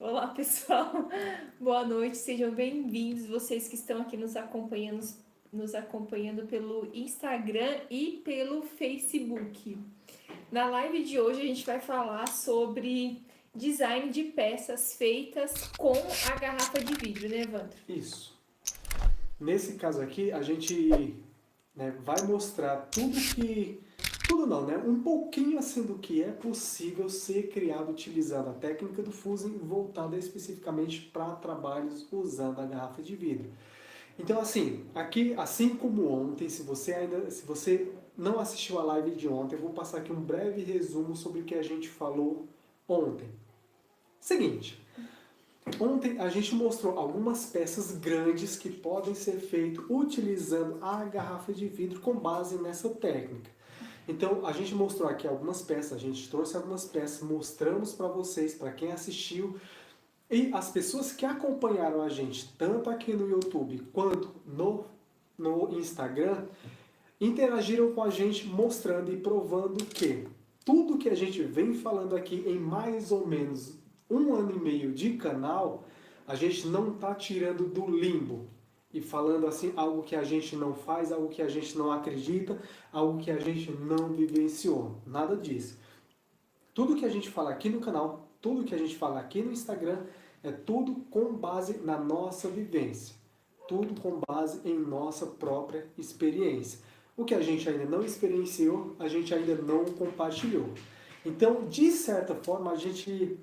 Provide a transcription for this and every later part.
Olá, pessoal. Boa noite, sejam bem-vindos. Vocês que estão aqui nos acompanhando pelo Instagram e pelo Facebook. Na live de hoje a gente vai falar sobre design de peças feitas com a garrafa de vidro, né, Evandro? Isso. Nesse caso aqui, a gente vai mostrar tudo não, né? Um pouquinho assim do que é possível ser criado utilizando a técnica do fusing voltada especificamente para trabalhos usando a garrafa de vidro. Então assim, aqui, assim como ontem, se você não assistiu a live de ontem, eu vou passar aqui um breve resumo sobre o que a gente falou ontem. Seguinte, ontem a gente mostrou algumas peças grandes que podem ser feitas utilizando a garrafa de vidro com base nessa técnica. Então a gente mostrou aqui algumas peças, a gente trouxe algumas peças, mostramos para vocês, para quem assistiu, e as pessoas que acompanharam a gente, tanto aqui no YouTube quanto no Instagram, interagiram com a gente mostrando e provando que tudo que a gente vem falando aqui em mais ou menos 1 ano e meio de canal, a gente não está tirando do limbo e falando assim algo que a gente não faz, algo que a gente não acredita, algo que a gente não vivenciou. Nada disso. Tudo que a gente fala aqui no canal, tudo que a gente fala aqui no Instagram, é tudo com base na nossa vivência. Tudo com base em nossa própria experiência. O que a gente ainda não experienciou, a gente ainda não compartilhou. Então, de certa forma, a gente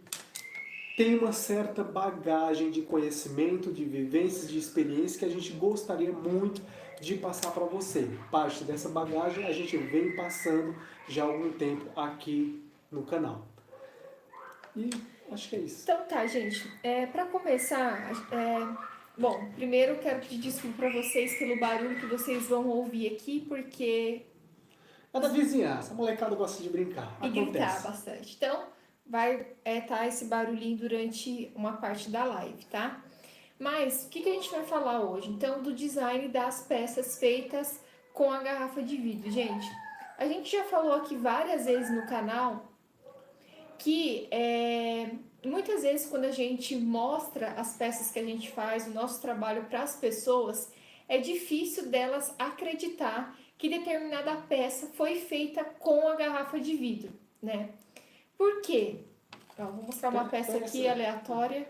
tem uma certa bagagem de conhecimento, de vivências, de experiência que a gente gostaria muito de passar para você. Parte dessa bagagem a gente vem passando já há algum tempo aqui no canal. E acho que é isso. Então tá, gente. Para começar, bom, primeiro eu quero pedir desculpa para vocês pelo barulho que vocês vão ouvir aqui, porque É da vizinhança, a molecada gosta de brincar. e gritar Acontece. bastante. Então, vai tá esse barulhinho durante uma parte da live, tá? Mas o que a gente vai falar hoje? Então, do design das peças feitas com a garrafa de vidro. Gente, a gente já falou aqui várias vezes no canal que muitas vezes quando a gente mostra as peças que a gente faz, o nosso trabalho para as pessoas, é difícil delas acreditar que determinada peça foi feita com a garrafa de vidro, né? Por quê? Ó, vou mostrar uma peça aqui aleatória.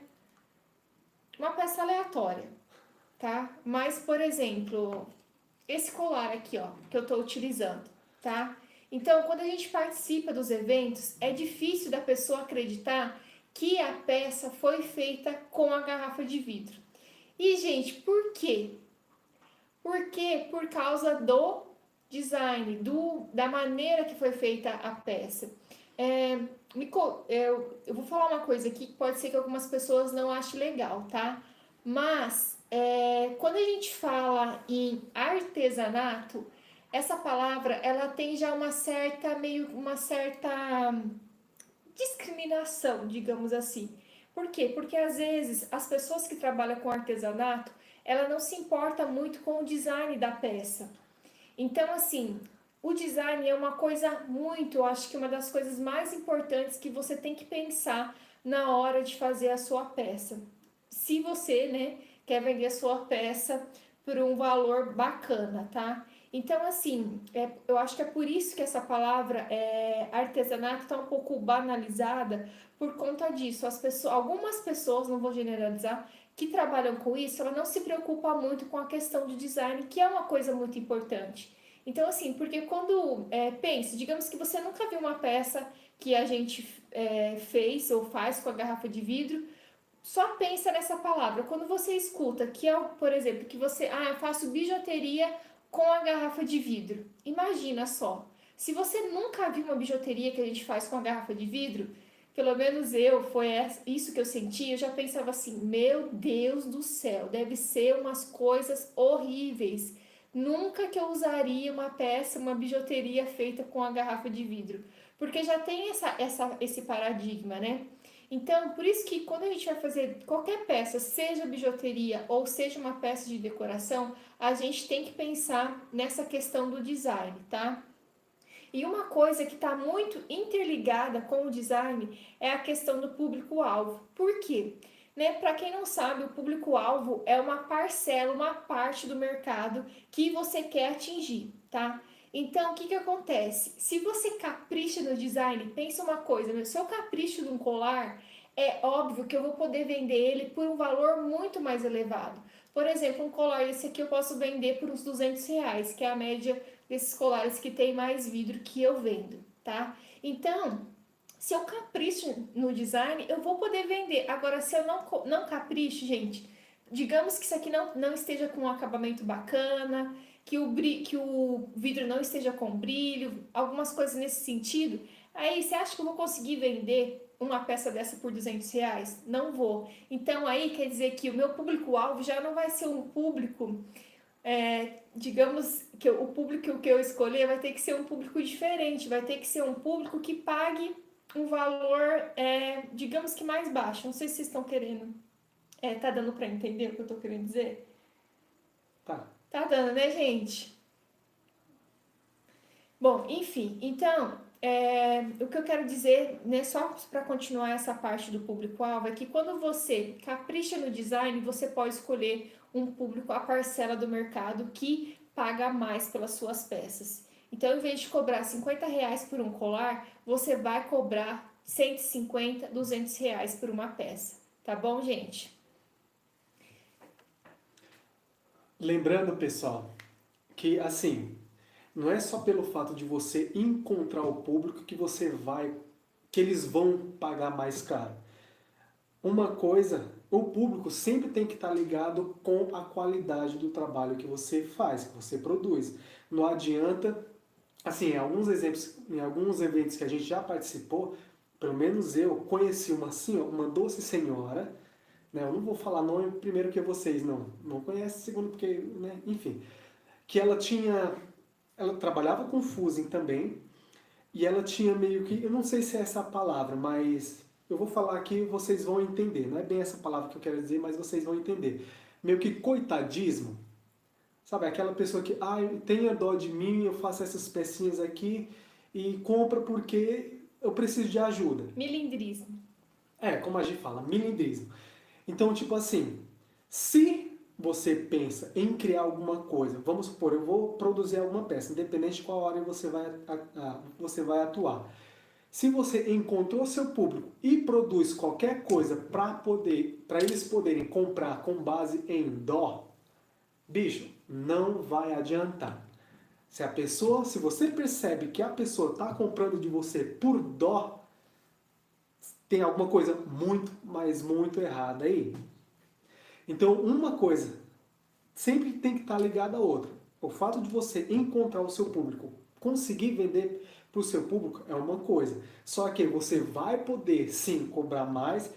Uma peça aleatória, tá? Mas, por exemplo, esse colar aqui, ó, que eu tô utilizando, tá? Então, quando a gente participa dos eventos, é difícil da pessoa acreditar que a peça foi feita com a garrafa de vidro. E, gente, por quê? Porque por causa do design, da maneira que foi feita a peça. Eu vou falar uma coisa aqui que pode ser que algumas pessoas não achem legal, tá? Mas quando a gente fala em artesanato, essa palavra ela tem já uma certa discriminação, digamos assim. Por quê? Porque às vezes as pessoas que trabalham com artesanato, ela não se importa muito com o design da peça. Então, assim, o design é uma coisa muito, eu acho que uma das coisas mais importantes que você tem que pensar na hora de fazer a sua peça. Se você, né, quer vender a sua peça por um valor bacana, tá? Então, assim, eu acho que é por isso que essa palavra artesanato está um pouco banalizada por conta disso. Algumas pessoas, não vou generalizar, que trabalham com isso, ela não se preocupa muito com a questão do design, que é uma coisa muito importante. Então, assim, porque quando pensa, digamos que você nunca viu uma peça que a gente fez ou faz com a garrafa de vidro, só pensa nessa palavra. Quando você escuta que é, por exemplo, que você, eu faço bijuteria com a garrafa de vidro. Imagina só. Se você nunca viu uma bijuteria que a gente faz com a garrafa de vidro, pelo menos foi isso que eu senti, eu já pensava assim, meu Deus do céu, deve ser umas coisas horríveis. Nunca que eu usaria uma peça, uma bijuteria feita com a garrafa de vidro. Porque já tem esse paradigma, né? Então, por isso que quando a gente vai fazer qualquer peça, seja bijuteria ou seja uma peça de decoração, a gente tem que pensar nessa questão do design, tá? E uma coisa que está muito interligada com o design é a questão do público-alvo. Por quê? Né? Para quem não sabe, o público-alvo é uma parcela, uma parte do mercado que você quer atingir, tá? Então, o que acontece? Se você capricha no design, pensa uma coisa, né? Se eu capricho num colar, é óbvio que eu vou poder vender ele por um valor muito mais elevado. Por exemplo, um colar esse aqui eu posso vender por uns R$ 200, que é a média desses colares que tem mais vidro que eu vendo, tá? Então, se eu capricho no design, eu vou poder vender. Agora, se eu não capricho, gente, digamos que isso aqui não esteja com um acabamento bacana, que o vidro não esteja com brilho, algumas coisas nesse sentido, aí você acha que eu vou conseguir vender uma peça dessa por R$ 200? Não vou. Então, aí quer dizer que o meu público-alvo já não vai ser um público, digamos que o público que eu escolher vai ter que ser um público diferente, vai ter que ser um público que pague um valor, digamos que mais baixo. Não sei se vocês estão querendo, tá dando para entender o que eu tô querendo dizer? Tá. Tá dando, né, gente? Bom, enfim, então, o que eu quero dizer, né, só para continuar essa parte do público-alvo, é que quando você capricha no design, você pode escolher um público, a parcela do mercado que paga mais pelas suas peças. Então, em vez de cobrar R$ 50 por um colar, você vai cobrar 150, R$ 200 por uma peça. Tá bom, gente? Lembrando, pessoal, que assim, não é só pelo fato de você encontrar o público que eles vão pagar mais caro. Uma coisa, o público sempre tem que estar ligado com a qualidade do trabalho que você faz, que você produz. Não adianta, assim, em alguns eventos que a gente já participou, pelo menos eu conheci uma doce senhora, né? Eu não vou falar nome primeiro que vocês, não conhecem, segundo porque, né? Enfim, que ela trabalhava com fusing também, e ela tinha meio que, eu não sei se é essa a palavra, mas eu vou falar aqui e vocês vão entender. Não é bem essa palavra que eu quero dizer, mas vocês vão entender. Meio que coitadismo, sabe? Aquela pessoa que, tenha dó de mim, eu faço essas pecinhas aqui e compra porque eu preciso de ajuda. Milindrismo. Como a gente fala, milindrismo. Então, tipo assim, se você pensa em criar alguma coisa, vamos supor, eu vou produzir alguma peça, independente de qual área você vai atuar. Se você encontrou seu público e produz qualquer coisa para eles poderem comprar com base em dó, bicho, não vai adiantar. Se você percebe que a pessoa está comprando de você por dó, tem alguma coisa muito, mas muito errada aí. Então, uma coisa sempre tem que estar ligada à outra. O fato de você encontrar o seu público, conseguir vender para o seu público é uma coisa. Só que você vai poder, sim, cobrar mais,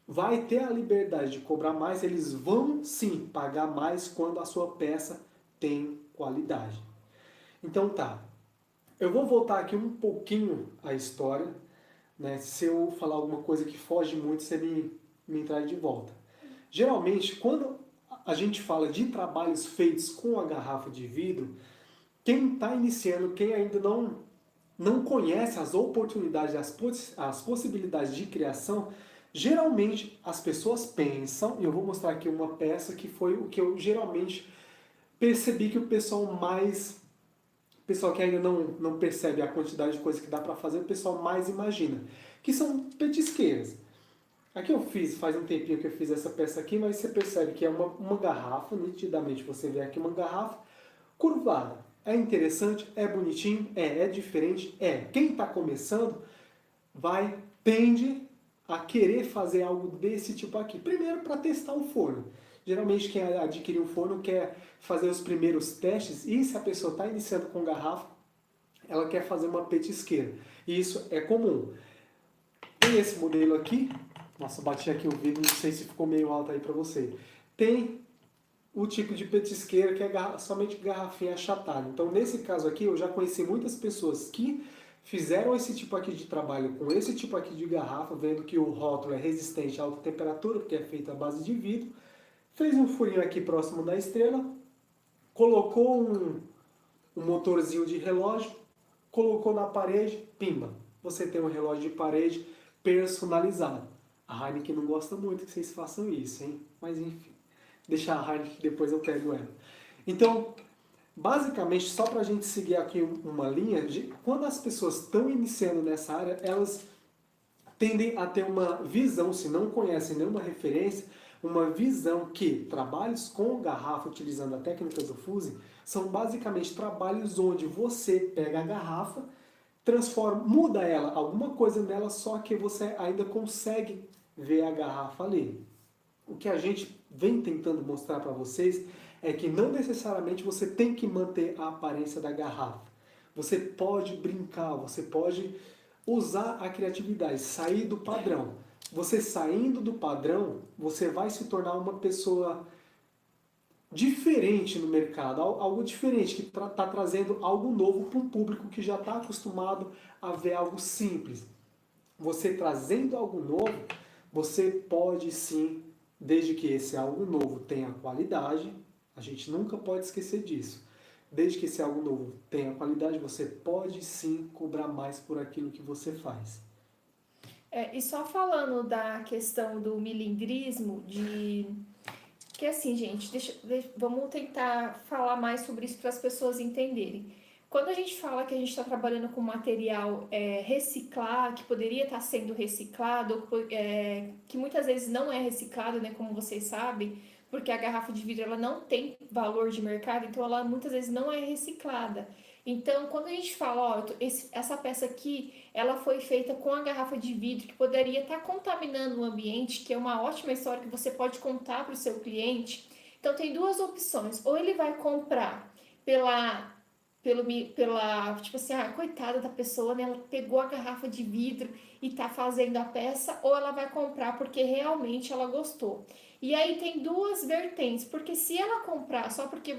vai ter a liberdade de cobrar mais, eles vão, sim, pagar mais quando a sua peça tem qualidade. Então tá, eu vou voltar aqui um pouquinho à história, né? Se eu falar alguma coisa que foge muito, você me traz de volta. Geralmente, quando a gente fala de trabalhos feitos com a garrafa de vidro, quem está iniciando, quem ainda não conhece as oportunidades, as possibilidades de criação, geralmente as pessoas pensam, e eu vou mostrar aqui uma peça que foi o que eu geralmente percebi que o pessoal que ainda não percebe a quantidade de coisa que dá para fazer, o pessoal mais imagina, que são petisqueiras. Aqui faz um tempinho que eu fiz essa peça aqui, mas você percebe que é uma garrafa, nitidamente você vê aqui uma garrafa curvada. É interessante, é bonitinho, é diferente, Quem está começando tende a querer fazer algo desse tipo aqui. Primeiro para testar o forno. Geralmente quem adquire um forno quer fazer os primeiros testes e se a pessoa está iniciando com garrafa, ela quer fazer uma petisqueira. E isso é comum. Tem esse modelo aqui. Nossa, bati aqui o vidro, não sei se ficou meio alto aí para você. Tem o tipo de petisqueira que é somente garrafinha achatada. Então, nesse caso aqui, eu já conheci muitas pessoas que fizeram esse tipo aqui de trabalho com esse tipo aqui de garrafa, vendo que o rótulo é resistente a alta temperatura, porque é feito à base de vidro. Fez um furinho aqui próximo da estrela, colocou um motorzinho de relógio, colocou na parede, pimba, você tem um relógio de parede personalizado. A Heineken não gosta muito que vocês façam isso, hein? Mas enfim, deixa a Heineken que depois eu pego ela. Então, basicamente, só para a gente seguir aqui uma linha, quando as pessoas estão iniciando nessa área, elas tendem a ter uma visão, se não conhecem nenhuma referência, uma visão que trabalhos com garrafa utilizando a técnica do fusing são basicamente trabalhos onde você pega a garrafa, transforma, muda ela, alguma coisa nela, só que você ainda consegue ver a garrafa ali. O que a gente vem tentando mostrar para vocês é que não necessariamente você tem que manter a aparência da garrafa. Você pode brincar, você pode usar a criatividade, sair do padrão. Você saindo do padrão, você vai se tornar uma pessoa diferente no mercado, algo diferente, que está trazendo algo novo para um público que já está acostumado a ver algo simples. Você trazendo algo novo, você pode sim, desde que esse algo novo tenha qualidade, a gente nunca pode esquecer disso. Desde que esse algo novo tenha qualidade, você pode sim cobrar mais por aquilo que você faz. E só falando da questão do milindrismo, que assim, gente, vamos tentar falar mais sobre isso para as pessoas entenderem. Quando a gente fala que a gente está trabalhando com material reciclado, que poderia estar sendo reciclado, que muitas vezes não é reciclado, né, como vocês sabem, porque a garrafa de vidro ela não tem valor de mercado, então ela muitas vezes não é reciclada. Então, quando a gente fala, ó, essa peça aqui, ela foi feita com a garrafa de vidro, que poderia estar contaminando o ambiente, que é uma ótima história que você pode contar para o seu cliente. Então, tem duas opções. Ou ele vai comprar tipo assim, coitada da pessoa, né? Ela pegou a garrafa de vidro e tá fazendo a peça, ou ela vai comprar porque realmente ela gostou. E aí tem duas vertentes, porque se ela comprar só porque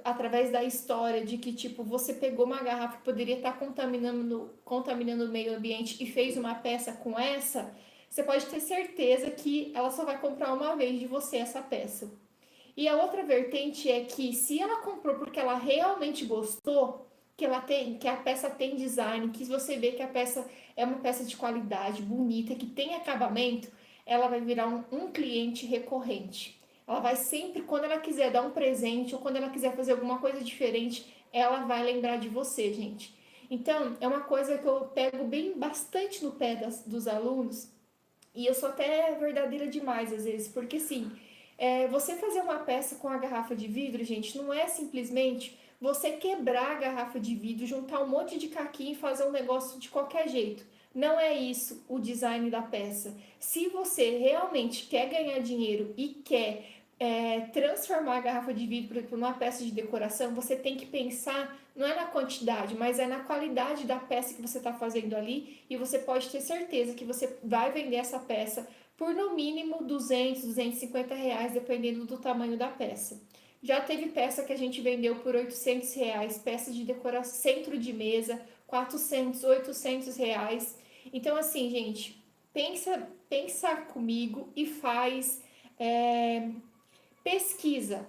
através da história de que, tipo, você pegou uma garrafa que poderia estar contaminando o meio ambiente e fez uma peça com essa, você pode ter certeza que ela só vai comprar uma vez de você essa peça. E a outra vertente é que se ela comprou porque ela realmente gostou, que a peça tem design, que você vê que a peça é uma peça de qualidade, bonita, que tem acabamento, ela vai virar um cliente recorrente. Ela vai sempre, quando ela quiser dar um presente ou quando ela quiser fazer alguma coisa diferente, ela vai lembrar de você, gente. Então, é uma coisa que eu pego bastante no pé dos alunos, e eu sou até verdadeira demais às vezes, porque assim, você fazer uma peça com a garrafa de vidro, gente, não é simplesmente você quebrar a garrafa de vidro, juntar um monte de caquinho e fazer um negócio de qualquer jeito. Não é isso o design da peça. Se você realmente quer ganhar dinheiro e quer transformar a garrafa de vidro numa peça de decoração, você tem que pensar, não é na quantidade, mas é na qualidade da peça que você está fazendo ali, e você pode ter certeza que você vai vender essa peça por no mínimo 200, 250 reais, dependendo do tamanho da peça. Já teve peça que a gente vendeu por 800 reais, peça de decoração, centro de mesa, 400, 800 reais. Então, assim, gente, pensa comigo e faz, pesquisa,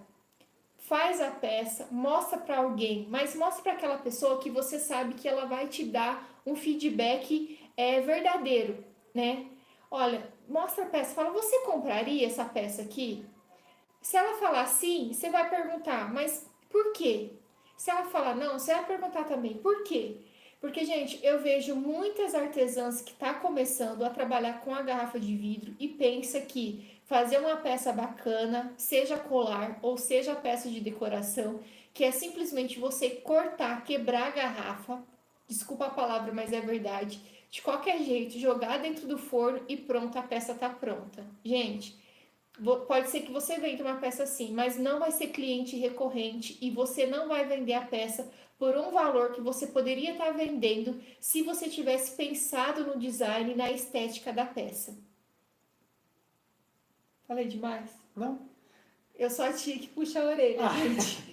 faz a peça, mostra para alguém, mas mostra para aquela pessoa que você sabe que ela vai te dar um feedback verdadeiro, né? Olha, mostra a peça, fala, você compraria essa peça aqui? Se ela falar sim, você vai perguntar, mas por quê? Se ela falar não, você vai perguntar também, por quê? Porque, gente, eu vejo muitas artesãs que estão começando a trabalhar com a garrafa de vidro e pensa que fazer uma peça bacana, seja colar ou seja peça de decoração, que é simplesmente você cortar, quebrar a garrafa, desculpa a palavra, mas é verdade, de qualquer jeito, jogar dentro do forno e pronto, a peça tá pronta. Gente, pode ser que você venda uma peça assim, mas não vai ser cliente recorrente e você não vai vender a peça por um valor que você poderia estar vendendo se você tivesse pensado no design e na estética da peça. Falei demais? Não? Eu só tinha que puxar a orelha, gente.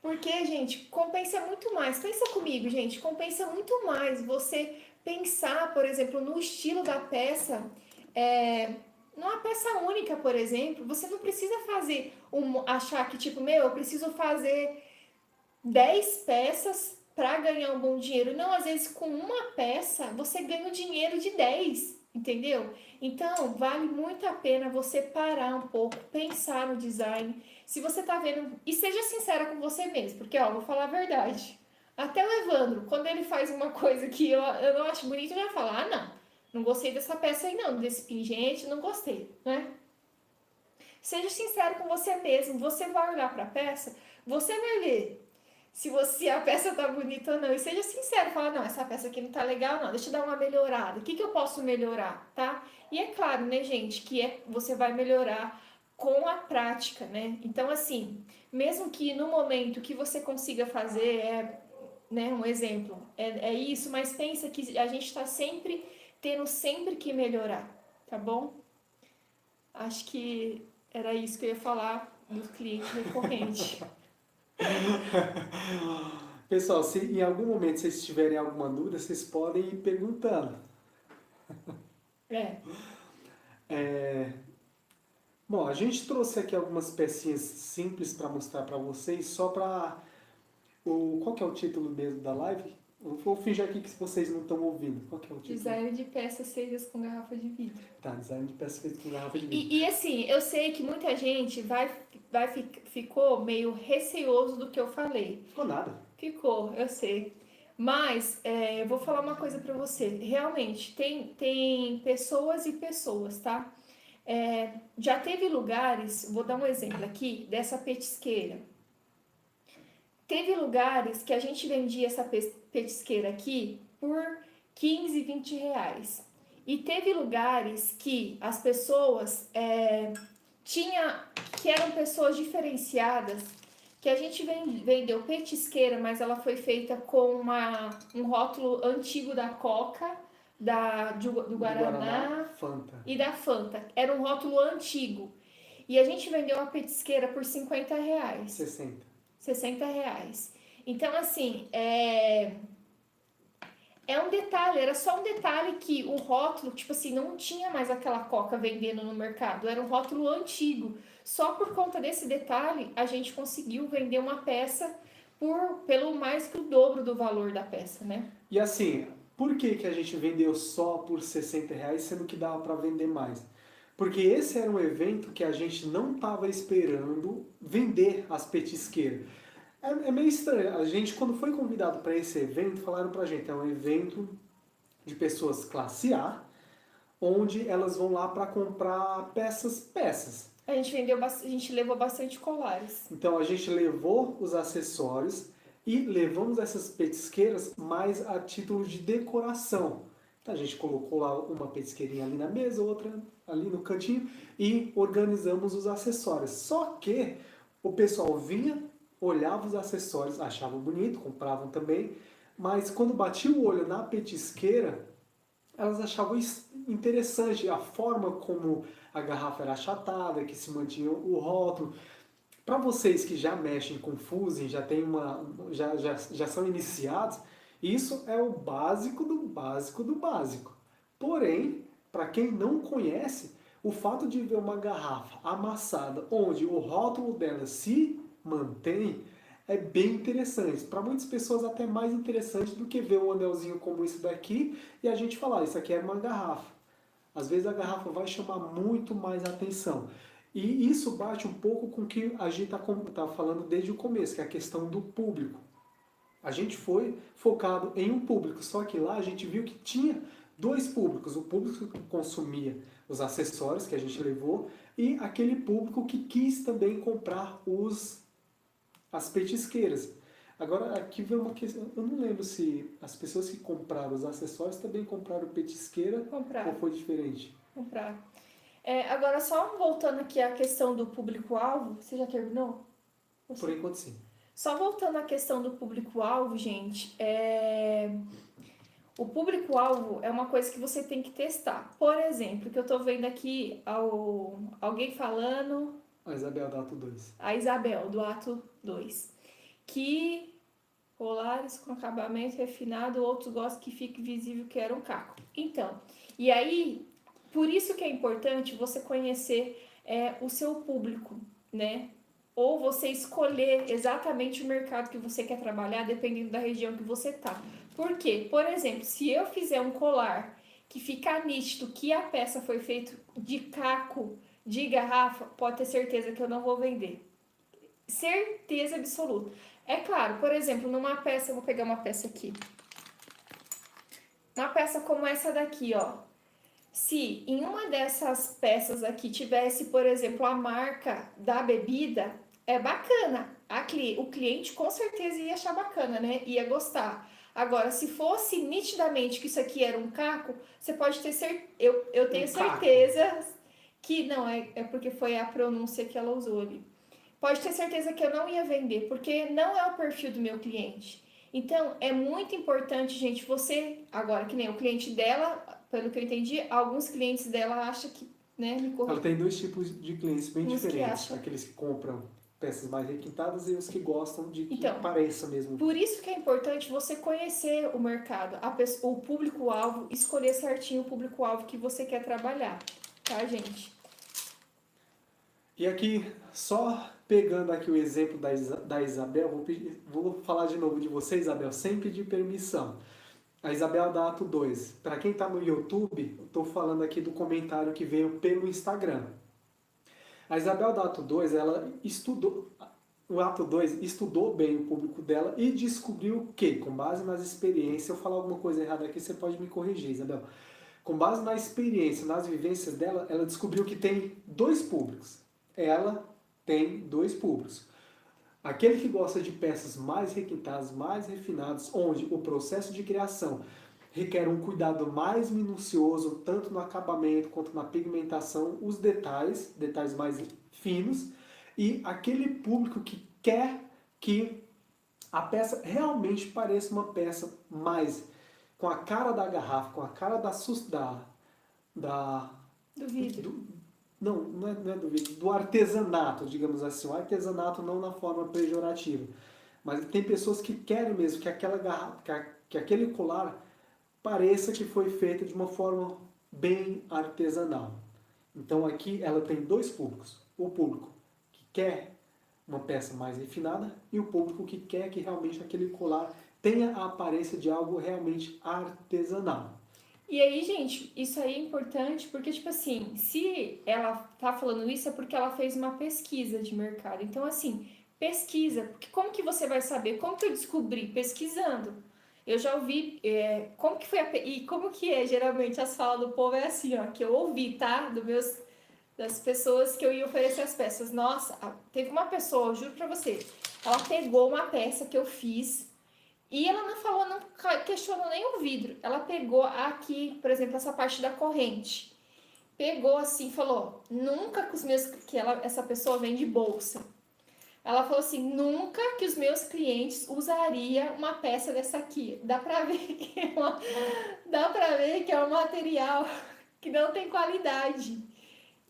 Porque, gente, compensa muito mais. Pensa comigo, gente. Compensa muito mais você pensar, por exemplo, no estilo da peça. Numa peça única, por exemplo, você não precisa achar que, tipo, eu preciso fazer 10 peças para ganhar um bom dinheiro. Não, às vezes com uma peça você ganha o dinheiro de 10, entendeu? Então, vale muito a pena você parar um pouco, pensar no design. Se você tá vendo, e seja sincera com você mesmo, porque ó, vou falar a verdade. Até o Evandro, quando ele faz uma coisa que eu não acho bonita, eu já falo, ah, não gostei dessa peça aí não, desse pingente, não gostei, né? Seja sincero com você mesmo, você vai olhar para a peça, você vai ver se a peça tá bonita ou não. E seja sincero, fala, não, essa peça aqui não tá legal, não, deixa eu dar uma melhorada. O que eu posso melhorar, tá? E é claro, né, gente, você vai melhorar com a prática, né? Então, assim, mesmo que no momento que você consiga fazer, né, um exemplo, é isso, mas pensa que a gente tá sempre tendo sempre que melhorar, tá bom? Acho que era isso que eu ia falar do cliente recorrente. Pessoal, se em algum momento vocês tiverem alguma dúvida, vocês podem ir perguntando. É, É, Bom, a gente trouxe aqui algumas pecinhas simples para mostrar para vocês, só para qual que é o título mesmo da live? Eu vou fingir aqui que vocês não estão ouvindo. Qual que é o título? design de peças feitas com garrafa de vidro. Tá, design de peças feitas com garrafa de vidro. E assim, eu sei que muita gente ficou meio receoso do que eu falei. Ficou nada. Ficou, eu sei. Mas eu vou falar uma coisa pra você. Realmente, tem pessoas e pessoas, tá? Já teve lugares, vou dar um exemplo aqui, dessa petisqueira. Teve lugares que a gente vendia essa petisqueira aqui por 15, 20 reais. E teve lugares que as pessoas que eram pessoas diferenciadas, que a gente vendeu petisqueira, mas ela foi feita com um rótulo antigo da Coca, do Guaraná Fanta. e da Fanta. Era um rótulo antigo. E a gente vendeu uma petisqueira por 50 reais. 60 reais. Então, assim, é um detalhe, era só um detalhe que o rótulo, tipo assim, não tinha mais aquela Coca vendendo no mercado, era um rótulo antigo. Só por conta desse detalhe, a gente conseguiu vender uma peça pelo mais que o dobro do valor da peça, né? E assim, por que a gente vendeu só por 60 reais, sendo que dava para vender mais? Porque esse era um evento que a gente não estava esperando vender as petisqueiras. É meio estranho. A gente, quando foi convidado para esse evento, falaram pra gente, é um evento de pessoas classe A, onde elas vão lá para comprar peças. A gente levou bastante colares. Então a gente levou os acessórios e levamos essas petisqueiras mais a título de decoração. Então a gente colocou lá uma petisqueirinha ali na mesa, outra ali no cantinho e organizamos os acessórios. Só que o pessoal vinha, olhava os acessórios, achavam bonito, compravam também, mas quando batia o olho na petisqueira, elas achavam interessante a forma como a garrafa era achatada, que se mantinha o rótulo. Para vocês que já mexem com fusing, já são iniciados, isso é o básico do básico do básico. Porém, para quem não conhece, o fato de ver uma garrafa amassada, onde o rótulo dela se mantém, é bem interessante. Para muitas pessoas até mais interessante do que ver um anelzinho como esse daqui e a gente falar, isso aqui é uma garrafa. Às vezes a garrafa vai chamar muito mais atenção. E isso bate um pouco com o que a gente está falando desde o começo, que é a questão do público. A gente foi focado em um público, só que lá a gente viu que tinha dois públicos. O público que consumia os acessórios que a gente levou e aquele público que quis também comprar as petisqueiras. Agora, aqui vem uma questão, eu não lembro se as pessoas que compraram os acessórios também compraram petisqueira ou foi diferente. Compraram. Agora, só voltando aqui à questão do público-alvo, você já terminou? Por enquanto, sim. Só voltando à questão do público-alvo, gente, o público-alvo é uma coisa que você tem que testar. Por exemplo, que eu tô vendo aqui alguém falando... A Isabel do Ato 2. A Isabel do Ato 2. Que colares com acabamento refinado, outros gostam que fique visível que era um caco. Então, e aí, por isso que é importante você conhecer o seu público, né? ou você escolher exatamente o mercado que você quer trabalhar, dependendo da região que você tá. Por quê? Por exemplo, se eu fizer um colar que ficar nítido que a peça foi feita de caco de garrafa, pode ter certeza que eu não vou vender. Certeza absoluta. É claro, por exemplo, numa peça, eu vou pegar uma peça aqui. Uma peça como essa daqui, ó. Se em uma dessas peças aqui tivesse, por exemplo, a marca da bebida, é bacana. O cliente com certeza ia achar bacana, né? Ia gostar. Agora, se fosse nitidamente que isso aqui era um caco, você pode ter certeza. Eu tenho certeza que não, é porque foi a pronúncia que ela usou ali. Pode ter certeza que eu não ia vender, porque não é o perfil do meu cliente. Então, é muito importante, gente, você, agora que nem o cliente dela, pelo que eu entendi, alguns clientes dela acham que, né, me Ela corrija. tem dois tipos de clientes bem Uns que diferentes. acham. Aqueles que compram peças mais requintadas e os que gostam de que Então, pareça mesmo. por isso que é importante você conhecer o mercado, o público-alvo, escolher certinho o público-alvo que você quer trabalhar, tá, gente? E aqui, só pegando aqui o exemplo da Isabel, vou falar de novo de você, Isabel, sem pedir permissão. A Isabel da Ato 2. Para quem está no YouTube, eu estou falando aqui do comentário que veio pelo Instagram. A Isabel da Ato 2, ela estudou, o Ato 2 estudou bem o público dela e descobriu que, com base nas experiências, se eu falar alguma coisa errada aqui, você pode me corrigir, Isabel. Com base na experiência, nas vivências dela, ela descobriu que tem dois públicos. Ela tem dois públicos. Aquele que gosta de peças mais requintadas, mais refinadas, onde o processo de criação requer um cuidado mais minucioso, tanto no acabamento quanto na pigmentação, os detalhes mais finos, e aquele público que quer que a peça realmente pareça uma peça mais com a cara da garrafa, com a cara Do vidro. não é do vidro, do artesanato, digamos assim. O artesanato não na forma pejorativa. Mas tem pessoas que querem mesmo que aquela garrafa, que aquele colar pareça que foi feito de uma forma bem artesanal. Então aqui ela tem dois públicos. O público que quer uma peça mais refinada e o público que quer que realmente aquele colar tenha a aparência de algo realmente artesanal. E aí, gente, isso aí é importante porque, tipo assim, se ela tá falando isso é porque ela fez uma pesquisa de mercado. Então, assim, pesquisa, porque como que você vai saber? Como que eu descobri? Pesquisando. Eu já ouvi, como que foi e como que é, geralmente, as falas do povo é assim, ó, que eu ouvi, tá? Das pessoas que eu ia oferecer as peças. Nossa, teve uma pessoa, eu juro pra você, ela pegou uma peça que eu fiz e ela não falou, não questionou nem o vidro. Ela pegou aqui, por exemplo, essa parte da corrente. Pegou assim, falou, nunca que os meus essa pessoa vende bolsa. Ela falou assim, nunca que os meus clientes usaria uma peça dessa aqui. Dá pra ver que é um material que não tem qualidade.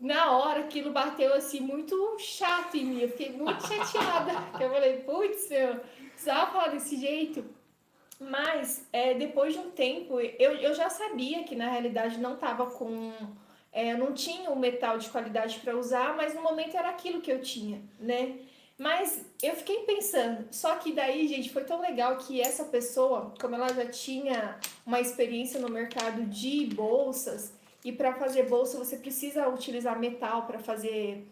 Na hora aquilo bateu assim muito chato em mim, eu fiquei muito chateada. Eu falei, putz, meu, precisava falar desse jeito. Mas depois de um tempo, eu já sabia que na realidade não tava com. Não tinha um metal de qualidade para usar, mas no momento era aquilo que eu tinha, né? Mas eu fiquei pensando, só que daí, gente, foi tão legal que essa pessoa, como ela já tinha uma experiência no mercado de bolsas, e para fazer bolsa você precisa utilizar metal para fazer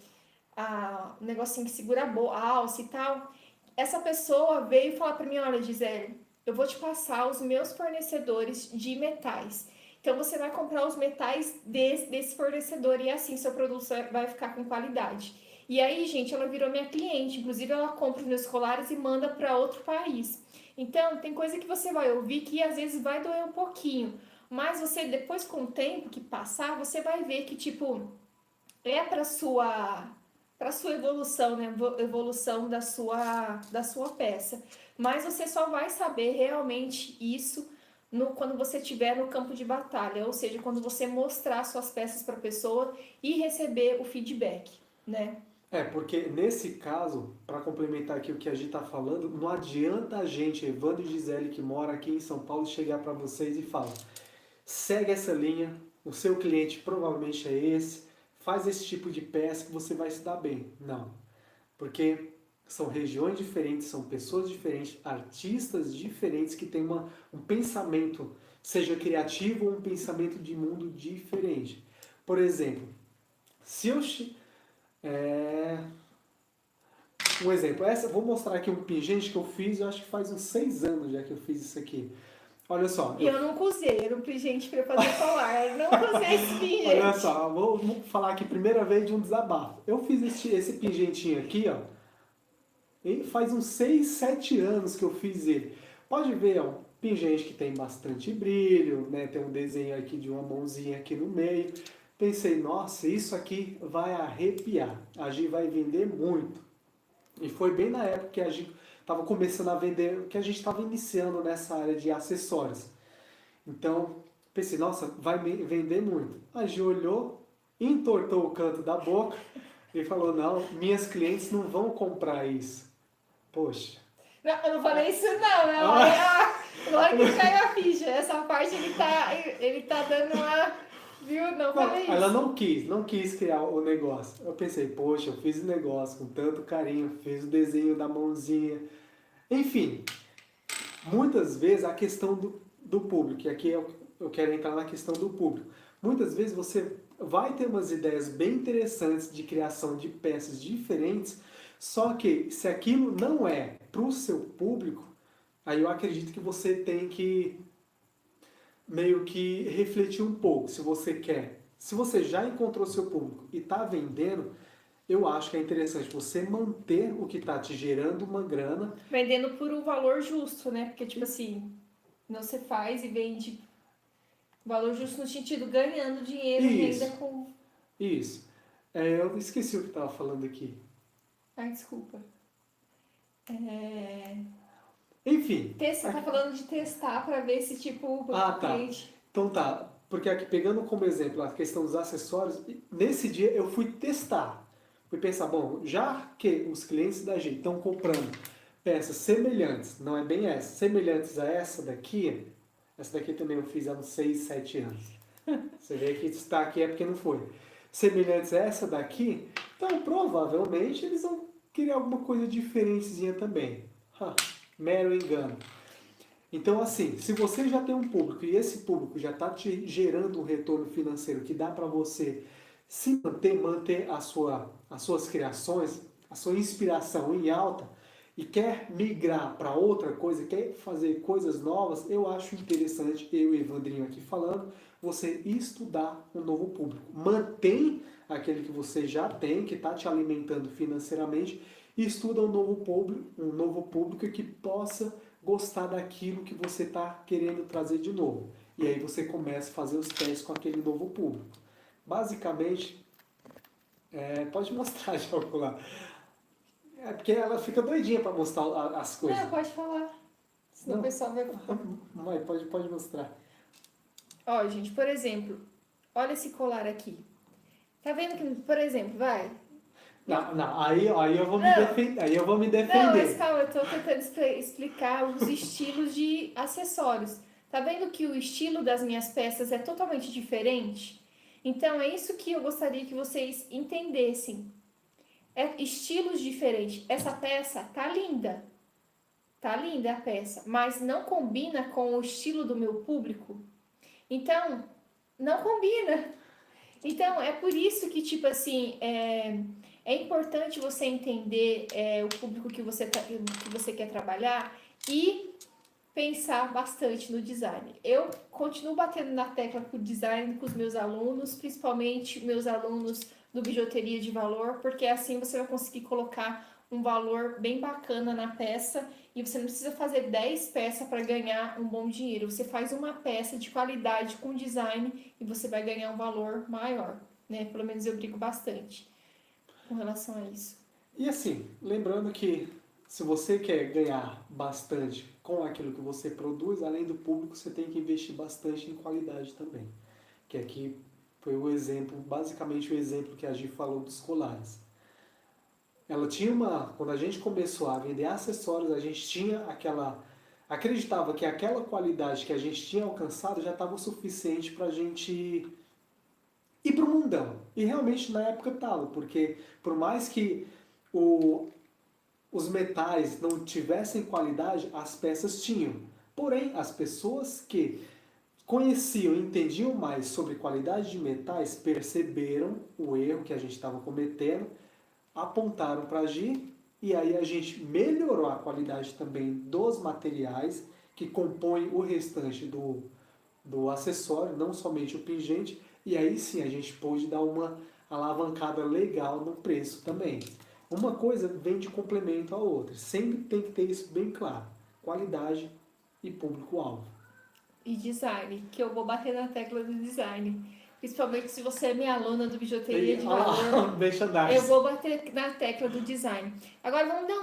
o negocinho que segura a alça e tal. Essa pessoa veio falar para mim, olha, Gisele, eu vou te passar os meus fornecedores de metais. Então você vai comprar os metais desse fornecedor e assim seu produto vai ficar com qualidade. E aí, gente, ela virou minha cliente. Inclusive, ela compra os meus colares e manda para outro país. Então, tem coisa que você vai ouvir que às vezes vai doer um pouquinho. Mas você, depois com o tempo que passar, você vai ver que, tipo, é para sua evolução, né? Evolução da sua peça. Mas você só vai saber realmente isso quando você estiver no campo de batalha, ou seja, quando você mostrar suas peças para a pessoa e receber o feedback, né? Porque nesse caso, para complementar aqui o que a gente está falando, não adianta a gente, Evandro e Gisele, que mora aqui em São Paulo, chegar para vocês e falar: segue essa linha, o seu cliente provavelmente é esse, faz esse tipo de peça que você vai se dar bem. Não. Porque são regiões diferentes, são pessoas diferentes, artistas diferentes que têm um pensamento, seja criativo ou um pensamento de mundo diferente. Por exemplo, se eu... um exemplo, vou mostrar aqui um pingente que eu fiz, eu acho que faz uns 6 anos já que eu fiz isso aqui. Olha só. Eu nunca usei, era um pingente para fazer colar, eu nunca usei esse pingente. Olha só, vou falar aqui primeira vez de um desabafo. Eu fiz esse pingentinho aqui, ó. E faz uns 6, 7 anos que eu fiz ele. Pode ver, ó, um pingente que tem bastante brilho, né? Tem um desenho aqui de uma mãozinha aqui no meio. Pensei, nossa, isso aqui vai arrepiar. A Gi vai vender muito. E foi bem na época que a Gi estava começando a vender, que a gente estava iniciando nessa área de acessórios. Então, pensei, nossa, vai vender muito. A Gi olhou, entortou o canto da boca e falou, não, minhas clientes não vão comprar isso. Poxa. Não, eu não falei isso não, né? Agora que caiu a ficha. Essa parte ele tá dando uma... Viu? Não falei isso. Ela não quis criar o negócio. Eu pensei, poxa, eu fiz o negócio com tanto carinho, fiz o desenho da mãozinha. Enfim, muitas vezes a questão do público, e aqui eu quero entrar na questão do público. Muitas vezes você vai ter umas ideias bem interessantes de criação de peças diferentes, só que se aquilo não é para o seu público, aí eu acredito que você tem que meio que refletir um pouco, se você quer. Se você já encontrou seu público e está vendendo, eu acho que é interessante você manter o que está te gerando uma grana. Vendendo por um valor justo, né? Porque, tipo assim, não você faz e vende valor justo no sentido ganhando dinheiro ainda com... Isso. Eu esqueci o que estava falando aqui. Ai, desculpa. Enfim. Você tá falando de testar para ver se, tipo, tá. Então tá. Porque aqui, pegando como exemplo a questão dos acessórios, nesse dia eu fui testar. Fui pensar, bom, já que os clientes da gente estão comprando peças semelhantes, não é bem essa, semelhantes a essa daqui também eu fiz há uns 6, 7 anos. Você vê que está aqui é porque não foi. Semelhantes a essa daqui, então provavelmente eles vão querer alguma coisa diferentezinha também. Mero engano. Então, assim, se você já tem um público e esse público já está te gerando um retorno financeiro que dá para você se manter as suas criações, a sua inspiração em alta e quer migrar para outra coisa, quer fazer coisas novas, eu acho interessante, eu e Evandrinho aqui falando, você estudar um novo público. Mantém aquele que você já tem, que está te alimentando financeiramente, e estuda um novo público que possa gostar daquilo que você está querendo trazer de novo. E aí você começa a fazer os testes com aquele novo público. Basicamente, pode mostrar já lá. É porque ela fica doidinha para mostrar as coisas. Não, pode falar. Senão o pessoal vai... Mãe, pode mostrar. Ó, gente, por exemplo, olha esse colar aqui. Tá vendo que, por exemplo, vai... Não, aí eu vou me defender. Não, mas calma, eu tô tentando explicar os estilos de acessórios. Tá vendo que o estilo das minhas peças é totalmente diferente? Então, é isso que eu gostaria que vocês entendessem. Estilos diferentes. Essa peça tá linda. Tá linda a peça, mas não combina com o estilo do meu público. Então, não combina. Então, é por isso que, tipo assim, é importante você entender o público que você quer trabalhar e pensar bastante no design. Eu continuo batendo na tecla com o design com os meus alunos, principalmente meus alunos do Bijuteria de Valor, porque assim você vai conseguir colocar um valor bem bacana na peça e você não precisa fazer 10 peças para ganhar um bom dinheiro. Você faz uma peça de qualidade com design e você vai ganhar um valor maior, né? Pelo menos eu brigo bastante com relação a isso. E assim, lembrando que se você quer ganhar bastante com aquilo que você produz, além do público, você tem que investir bastante em qualidade também. Que aqui foi o exemplo, basicamente o exemplo que a Gi falou dos colares. Ela tinha quando a gente começou a vender acessórios, a gente tinha acreditava que aquela qualidade que a gente tinha alcançado já estava o suficiente para a gente ir para o mundão. E realmente na época estava, porque por mais que os metais não tivessem qualidade, as peças tinham. Porém, as pessoas que conheciam e entendiam mais sobre qualidade de metais perceberam o erro que a gente estava cometendo, apontaram para agir e aí a gente melhorou a qualidade também dos materiais que compõem o restante do acessório, não somente o pingente, e aí sim a gente pôde dar uma alavancada legal no preço também. Uma coisa vem de complemento à outra, sempre tem que ter isso bem claro, qualidade e público-alvo. E design, que eu vou bater na tecla do design. Principalmente se você é minha aluna do Bijuteria de Valor, eu vou bater na tecla do design. Agora vamos dar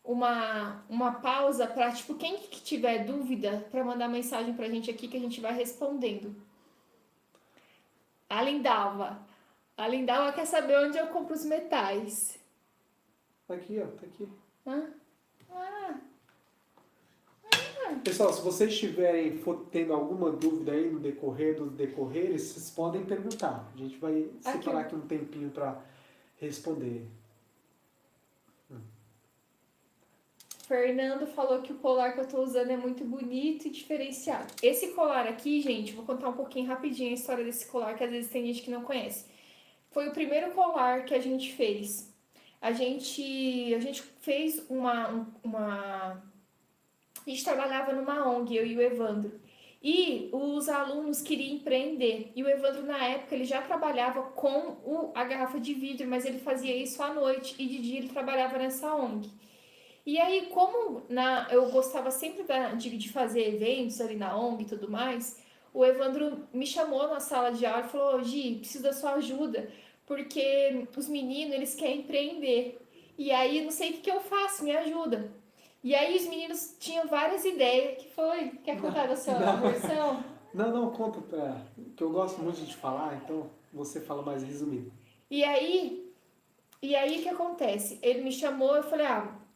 uma pausa para, tipo, quem que tiver dúvida, para mandar mensagem pra gente aqui que a gente vai respondendo. A Lindalva. A Lindalva quer saber onde eu compro os metais. Tá aqui, ó, tá aqui. Hã? Ah, Pessoal, se vocês estiverem tendo alguma dúvida aí no decorrer dos decorreres, vocês podem perguntar. A gente vai separar aqui um tempinho para responder. Fernando falou que o colar que eu tô usando é muito bonito e diferenciado. Esse colar aqui, gente, vou contar um pouquinho rapidinho a história desse colar, que às vezes tem gente que não conhece. Foi o primeiro colar que a gente fez. A gente fez a gente trabalhava numa ONG, eu e o Evandro. E os alunos queriam empreender. E o Evandro, na época, ele já trabalhava com a garrafa de vidro, mas ele fazia isso à noite e de dia ele trabalhava nessa ONG. E aí, como eu gostava sempre de fazer eventos ali na ONG e tudo mais, o Evandro me chamou na sala de aula e falou: Gi, preciso da sua ajuda, porque os meninos, eles querem empreender. E aí, não sei o que eu faço, me ajuda. E aí, os meninos tinham várias ideias. Que foi? Quer contar da sua versão? Não, conta, que eu gosto muito de falar, então você fala mais resumido. E aí, o que acontece? Ele me chamou, eu falei,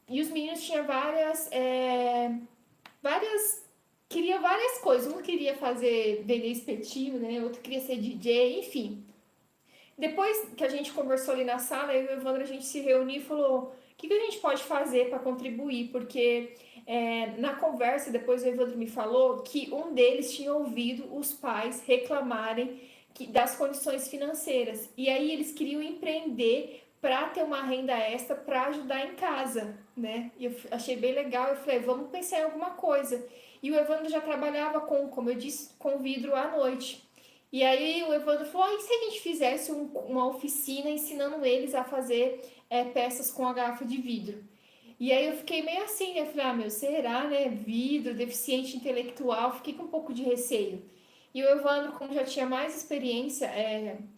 e os meninos tinham queria várias coisas. Um queria vender espetinho, né? Outro queria ser DJ, enfim. Depois que a gente conversou ali na sala, eu e o Evandro, a gente se reuniu e falou, o que a gente pode fazer para contribuir? Porque na conversa, depois o Evandro me falou que um deles tinha ouvido os pais reclamarem das condições financeiras. E aí eles queriam empreender para ter uma renda extra para ajudar em casa, né? E eu achei bem legal, eu falei, vamos pensar em alguma coisa. E o Evandro já trabalhava como eu disse, com vidro à noite. E aí o Evandro falou, e se a gente fizesse uma oficina ensinando eles a fazer peças com a garrafa de vidro? E aí eu fiquei meio assim, né? Falei, será, né? Vidro, deficiente intelectual, fiquei com um pouco de receio. E o Evandro, como já tinha mais experiência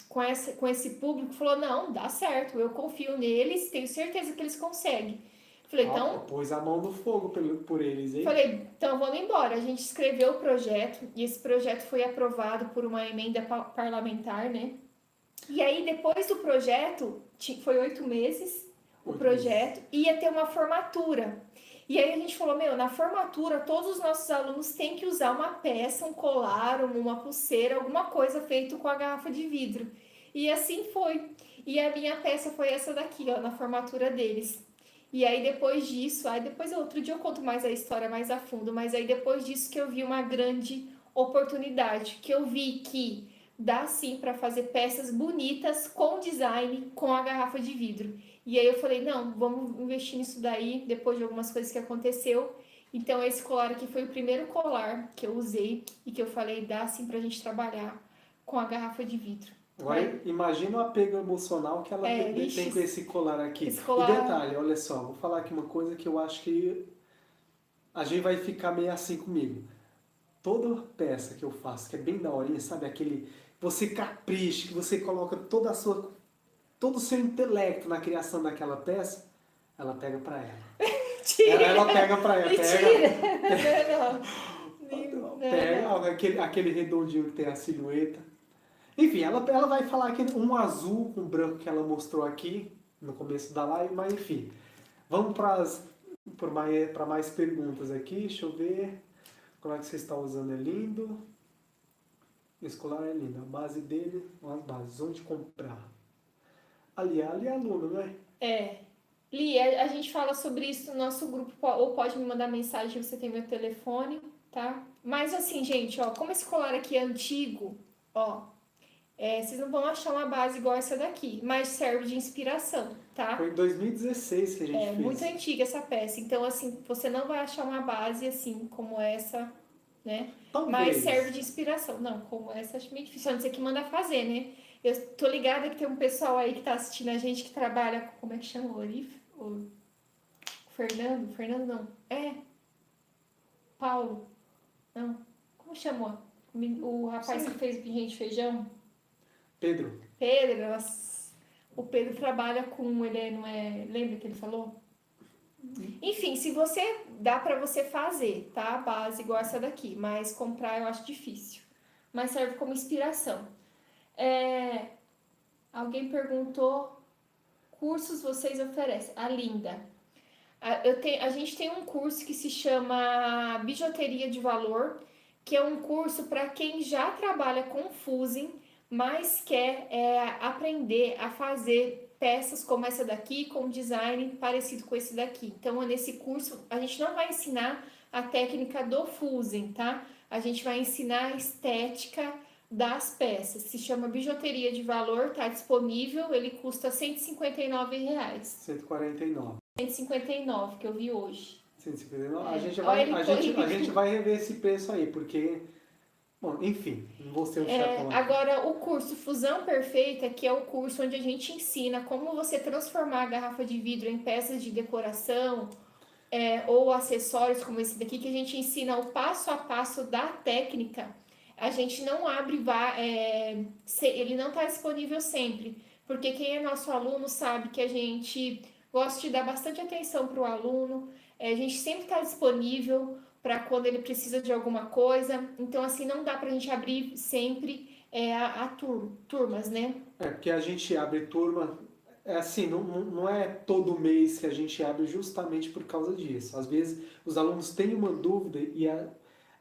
com esse público, falou, não, dá certo, eu confio neles, tenho certeza que eles conseguem. Falei, então... Pôs a mão no fogo por eles, hein? Falei, então vamos embora. A gente escreveu o projeto, e esse projeto foi aprovado por uma emenda parlamentar, né? E aí, depois do projeto, foi 8 meses o projeto, ia ter uma formatura. E aí a gente falou, na formatura, todos os nossos alunos têm que usar uma peça, um colar, uma pulseira, alguma coisa feita com a garrafa de vidro. E assim foi. E a minha peça foi essa daqui, ó, na formatura deles. E aí depois disso, outro dia eu conto mais a história mais a fundo, mas aí depois disso que eu vi uma grande oportunidade, que eu vi que dá sim para fazer peças bonitas com design com a garrafa de vidro. E aí eu falei, não, vamos investir nisso daí, depois de algumas coisas que aconteceu. Então esse colar aqui foi o primeiro colar que eu usei e que eu falei, dá sim pra gente trabalhar com a garrafa de vidro. Agora, imagina o apego emocional que ela tem com esse colar aqui. Esse colar... E detalhe, olha só, vou falar aqui uma coisa que eu acho que a gente vai ficar meio assim comigo. Toda peça que eu faço, que é bem daorinha, sabe? Aquele... Você capricha, que você coloca todo o seu intelecto na criação daquela peça, ela pega pra ela. Mentira! Ela pega pra ela. Mentira! Pega aquele redondinho que tem a silhueta. Enfim, ela vai falar aqui um azul com branco que ela mostrou aqui no começo da live, mas enfim. Vamos para mais perguntas aqui. Deixa eu ver. Como é que você está usando? É lindo. Esse colar é lindo. A base dele, as bases. Onde comprar? Ali é aluno, não é? Li, a gente fala sobre isso no nosso grupo, ou pode me mandar mensagem, você tem meu telefone, tá? Mas assim, gente, ó, como esse colar aqui é antigo, ó, vocês não vão achar uma base igual essa daqui, mas serve de inspiração, tá? Foi em 2016 que a gente É muito fez. antiga essa peça, então assim, você não vai achar uma base assim como essa, né? Mas serve Talvez. de inspiração. Não, como essa acho meio difícil, a não ser que manda fazer, né? Eu tô ligada que tem um pessoal aí que tá assistindo a gente que trabalha, como é que chama? O Orif? O Fernando? Fernando não. Paulo? Não. Como chamou? O rapaz Sim. que fez gente feijão? Pedro. Pedro, nossa. O Pedro trabalha com, ele não é, lembra que ele falou? Enfim, se você dá pra você fazer, tá? A base igual essa daqui, mas comprar eu acho difícil. Mas serve como inspiração. Alguém perguntou, cursos vocês oferecem? A Linda. A gente tem um curso que se chama Bijuteria de Valor, que é um curso para quem já trabalha com fusing, mas quer aprender a fazer peças como essa daqui, com design parecido com esse daqui. Então, nesse curso, a gente não vai ensinar a técnica do fusing, tá? A gente vai ensinar a estética das peças. Se chama Bijuteria de Valor, tá disponível, ele custa R$ 159. 149. 159 que eu vi hoje. 159. Olha, A gente vai rever esse preço aí, porque... Bom, enfim, não vou ser o chatão aqui. agora, o curso Fusão Perfeita, que é o curso onde a gente ensina como você transformar a garrafa de vidro em peças de decoração, ou acessórios como esse daqui, que a gente ensina o passo a passo da técnica. A gente não abre, ele não está disponível sempre, porque quem é nosso aluno sabe que a gente gosta de dar bastante atenção para o aluno, a gente sempre está disponível para quando ele precisa de alguma coisa, então assim não dá para a gente abrir sempre turmas, né? Porque a gente abre turma, assim, não é todo mês que a gente abre justamente por causa disso. Às vezes os alunos têm uma dúvida e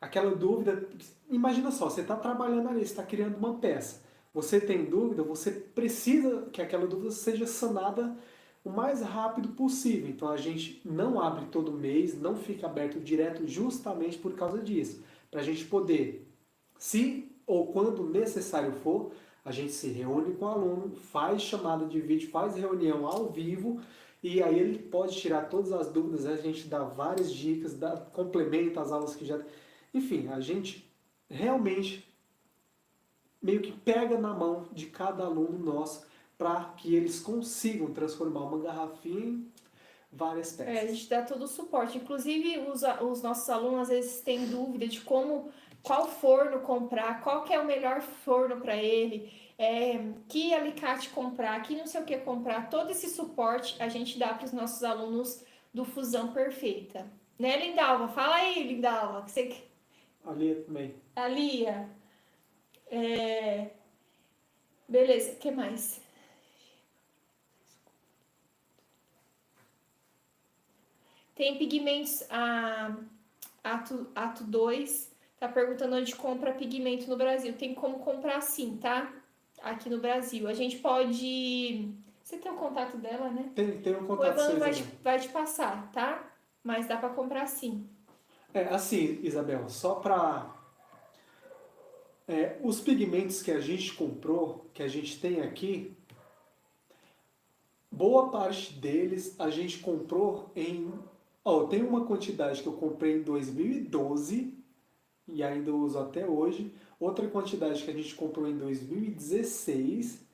aquela dúvida, imagina só, você está trabalhando ali, você está criando uma peça, você tem dúvida, você precisa que aquela dúvida seja sanada o mais rápido possível. Então a gente não abre todo mês, não fica aberto direto justamente por causa disso. Para a gente poder, se ou quando necessário for, a gente se reúne com o aluno, faz chamada de vídeo, faz reunião ao vivo e aí ele pode tirar todas as dúvidas, a gente dá várias dicas, complementa as aulas que já... Enfim, a gente realmente meio que pega na mão de cada aluno nosso para que eles consigam transformar uma garrafinha em várias peças. A gente dá todo o suporte. Inclusive, os nossos alunos às vezes têm dúvida de qual forno comprar, qual que é o melhor forno para ele, que alicate comprar, que não sei o que comprar. Todo esse suporte a gente dá para os nossos alunos do Fusão Perfeita. Né, Lindalva? Fala aí, Lindalva. A Lia também. A Lia. Beleza, o que mais? Tem pigmentos, Ato 2 tá perguntando onde compra pigmento no Brasil. Tem como comprar sim, tá? Aqui no Brasil. A gente pode... Você tem o contato dela, né? Tem um O contato Evandro seu, vai te passar, tá? Mas dá pra comprar sim. Assim, Isabel, só para... os pigmentos que a gente comprou, que a gente tem aqui, boa parte deles a gente comprou em... tem uma quantidade que eu comprei em 2012 e ainda uso até hoje. Outra quantidade que a gente comprou em 2016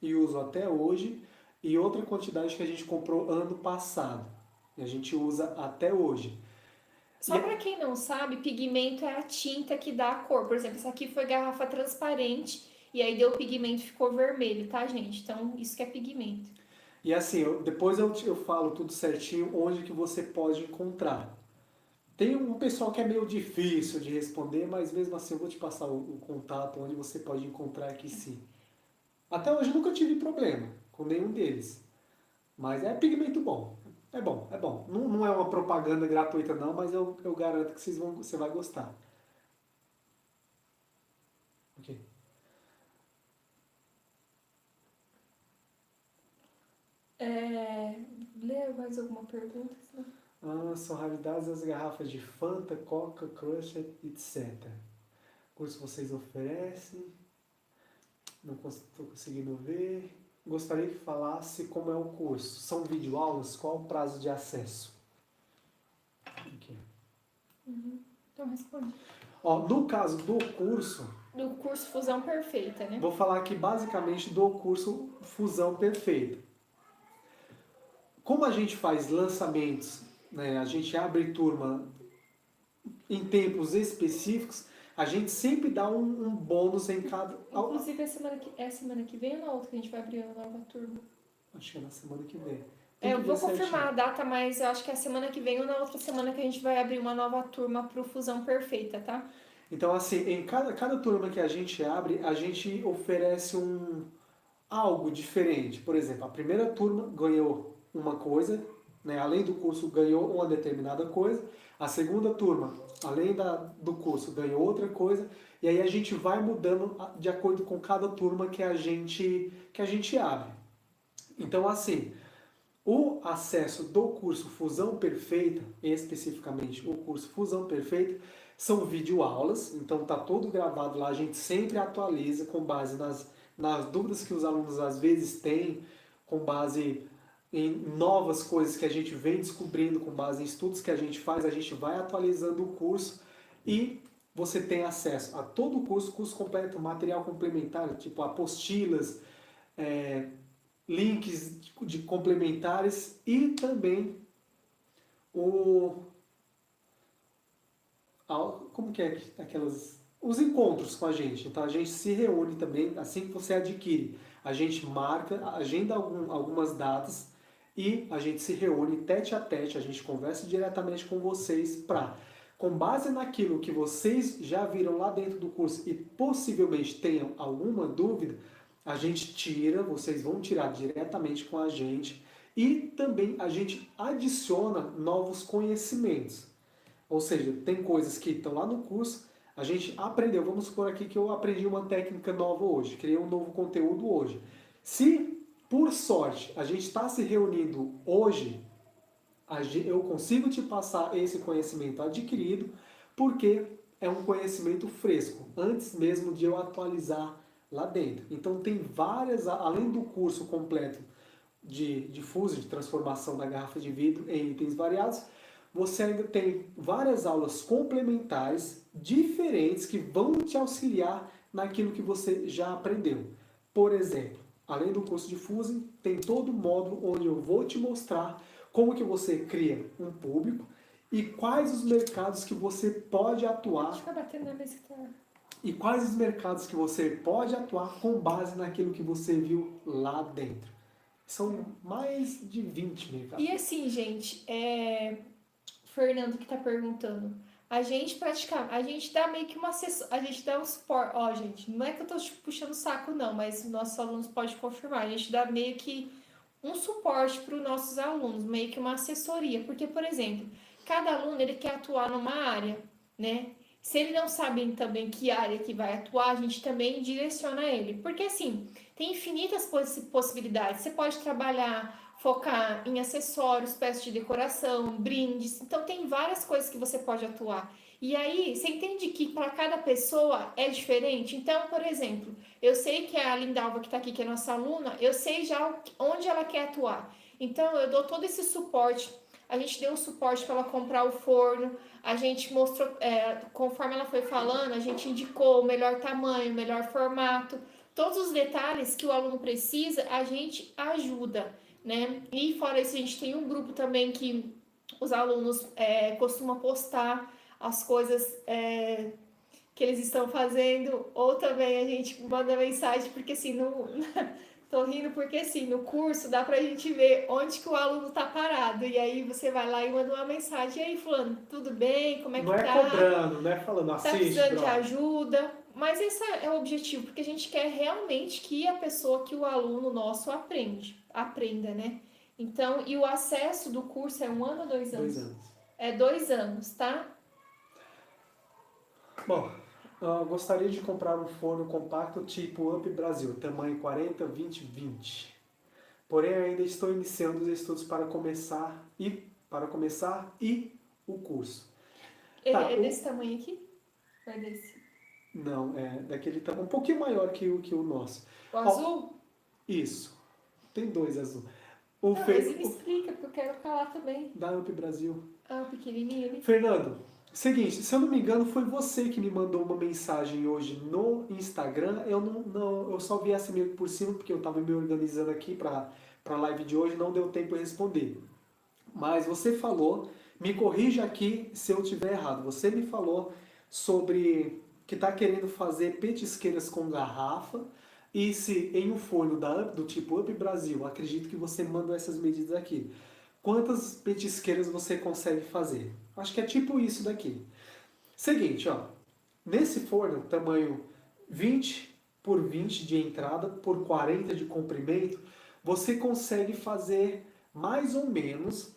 e uso até hoje. E outra quantidade que a gente comprou ano passado e a gente usa até hoje. Só para quem não sabe, pigmento é a tinta que dá a cor. Por exemplo, essa aqui foi garrafa transparente e aí deu pigmento e ficou vermelho, tá, gente? Então, isso que é pigmento. E assim, depois eu falo tudo certinho onde que você pode encontrar. Tem um pessoal que é meio difícil de responder, mas mesmo assim eu vou te passar o contato onde você pode encontrar aqui sim. Até hoje eu nunca tive problema com nenhum deles. Mas é pigmento bom. É bom, é bom. Não é uma propaganda gratuita não, mas eu garanto que você vai gostar. Ok. quer mais alguma pergunta? São raridades as garrafas de Fanta, Coca, Crush, etc. Curso vocês oferecem? Não estou conseguindo ver. Gostaria que falasse como é o curso. São videoaulas? Qual o prazo de acesso? Aqui. Então responde. No caso do curso, Do curso Fusão Perfeita, né? vou falar aqui basicamente do curso Fusão Perfeita. Como a gente faz lançamentos, né, a gente abre turma em tempos específicos, a gente sempre dá um bônus em cada... Inclusive, é semana que vem ou na outra que a gente vai abrir uma nova turma? Acho que é na semana que vem. Tem Eu que vou ver confirmar certinho. a data, mas eu acho que é a semana que vem ou na outra semana que a gente vai abrir uma nova turma pro Fusão Perfeita, tá? Então, assim, em cada turma que a gente abre, a gente oferece algo diferente. Por exemplo, a primeira turma ganhou uma coisa, né, além do curso ganhou uma determinada coisa. A segunda turma, além do curso, ganhou outra coisa. E aí a gente vai mudando de acordo com cada turma que a gente abre. Então, assim, o acesso do curso Fusão Perfeita, especificamente o curso Fusão Perfeita, são videoaulas, então tá todo gravado lá, a gente sempre atualiza com base nas dúvidas que os alunos às vezes têm, com base em novas coisas que a gente vem descobrindo, com base em estudos que a gente faz, a gente vai atualizando o curso e você tem acesso a todo o curso completo, material complementar, tipo apostilas, links de complementares e também como que é os encontros com a gente. Então a gente se reúne também assim que você adquire. A gente marca, agenda algumas datas e a gente se reúne tete a tete, a gente conversa diretamente com vocês para, com base naquilo que vocês já viram lá dentro do curso e possivelmente tenham alguma dúvida, a gente tira, vocês vão tirar diretamente com a gente e também a gente adiciona novos conhecimentos. Ou seja, tem coisas que estão lá no curso, a gente aprendeu, vamos supor aqui que eu aprendi uma técnica nova hoje, criei um novo conteúdo hoje. Se, por sorte, a gente está se reunindo hoje, eu consigo te passar esse conhecimento adquirido, porque é um conhecimento fresco, antes mesmo de eu atualizar lá dentro. Então tem várias, além do curso completo de fuso, de transformação da garrafa de vidro em itens variados, você ainda tem várias aulas complementares diferentes que vão te auxiliar naquilo que você já aprendeu. Por exemplo, além do curso de Fusing, tem todo o módulo onde eu vou te mostrar como que você cria um público e quais os mercados que você pode atuar. Fica batendo na mesa, tá? E quais os mercados que você pode atuar com base naquilo que você viu lá dentro. São mais de 20 mercados. E assim, gente, Fernando que tá perguntando. A gente dá meio que a gente dá um suporte. Ó, gente, não é que eu tô puxando o saco, não, mas nossos alunos podem confirmar. A gente dá meio que um suporte para os nossos alunos, meio que uma assessoria. Porque, por exemplo, cada aluno ele quer atuar numa área, né? Se ele não sabe também que área que vai atuar, a gente também direciona ele. Porque, assim, tem infinitas possibilidades. Você pode trabalhar, focar em acessórios, peças de decoração, brindes. Então, tem várias coisas que você pode atuar. E aí, você entende que para cada pessoa é diferente? Então, por exemplo, eu sei que a Lindalva que está aqui, que é nossa aluna, eu sei já onde ela quer atuar. Então, eu dou todo esse suporte. A gente deu um suporte para ela comprar o forno, a gente mostrou, conforme ela foi falando, a gente indicou o melhor tamanho, o melhor formato, todos os detalhes que o aluno precisa, a gente ajuda, né? E fora isso, a gente tem um grupo também que os alunos costumam postar as coisas que eles estão fazendo, ou também a gente manda mensagem, porque assim, não... Tô rindo porque assim, no curso dá pra gente ver onde que o aluno tá parado. E aí você vai lá e manda uma mensagem. E aí, fulano, tudo bem? Como é que não é tá? cobrando, não é falando, Tá assiste, precisando de brother. ajuda? Mas esse é o objetivo, porque a gente quer realmente que a pessoa, que o aluno nosso aprenda, né? Então, e o acesso do curso é 1 ano ou 2 anos? 2 anos. É 2 anos, tá? Bom, gostaria de comprar um forno compacto tipo Up Brasil, tamanho 40, 20, 20. Porém, ainda estou iniciando os estudos para começar o curso. Tá, É desse tamanho aqui? Ou é desse? não, é daquele tamanho, um pouquinho maior que o nosso. O Ó, azul? isso, tem dois azul. O Não, mas me explica, porque eu quero calar também. da UP Brasil. Ah, o pequenininho ali. Fernando, seguinte, se eu não me engano, foi você que me mandou uma mensagem hoje no Instagram. Eu só vi essa meio por cima, porque eu estava me organizando aqui para a live de hoje, não deu tempo de responder. Mas você falou, me corrija aqui se eu estiver errado. Você me falou sobre que está querendo fazer petisqueiras com garrafa e se em um forno do tipo Up Brasil, acredito que você mandou essas medidas aqui. Quantas petisqueiras você consegue fazer? Acho que é tipo isso daqui. Seguinte, ó. Nesse forno, tamanho 20 por 20 de entrada por 40 de comprimento, você consegue fazer mais ou menos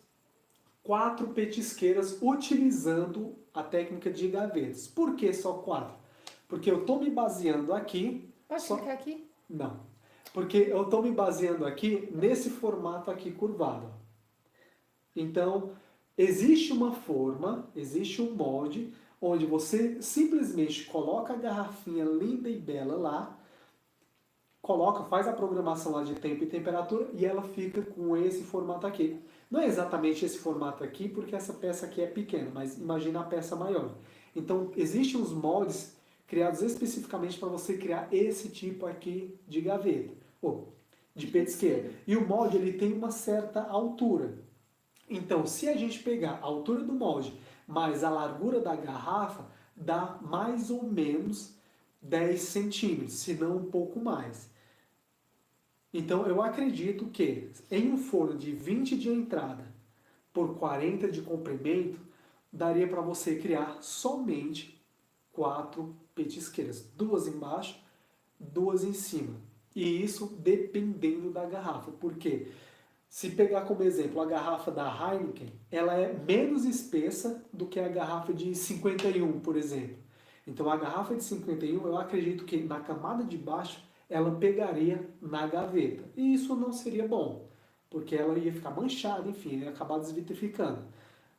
4 petisqueiras utilizando a técnica de gavetas. Por que só 4? Porque eu estou me baseando aqui... Pode clicar aqui? Não. Porque eu estou me baseando aqui nesse formato aqui curvado. Então, existe uma forma, existe um molde, onde você simplesmente coloca a garrafinha linda e bela lá, faz a programação lá de tempo e temperatura e ela fica com esse formato aqui. Não é exatamente esse formato aqui, porque essa peça aqui é pequena, mas imagina a peça maior. Então, existem os moldes criados especificamente para você criar esse tipo aqui de gaveta, ou de petisqueira. E o molde ele tem uma certa altura. Então, se a gente pegar a altura do molde mais a largura da garrafa, dá mais ou menos 10 centímetros, se não um pouco mais. Então, eu acredito que em um forno de 20 de entrada por 40 de comprimento, daria para você criar somente 4 petisqueiras. 2 embaixo, 2 em cima. E isso dependendo da garrafa. Por quê? Se pegar como exemplo a garrafa da Heineken, ela é menos espessa do que a garrafa de 51, por exemplo. Então a garrafa de 51, eu acredito que na camada de baixo ela pegaria na gaveta. E isso não seria bom, porque ela ia ficar manchada, enfim, ia acabar desvitrificando.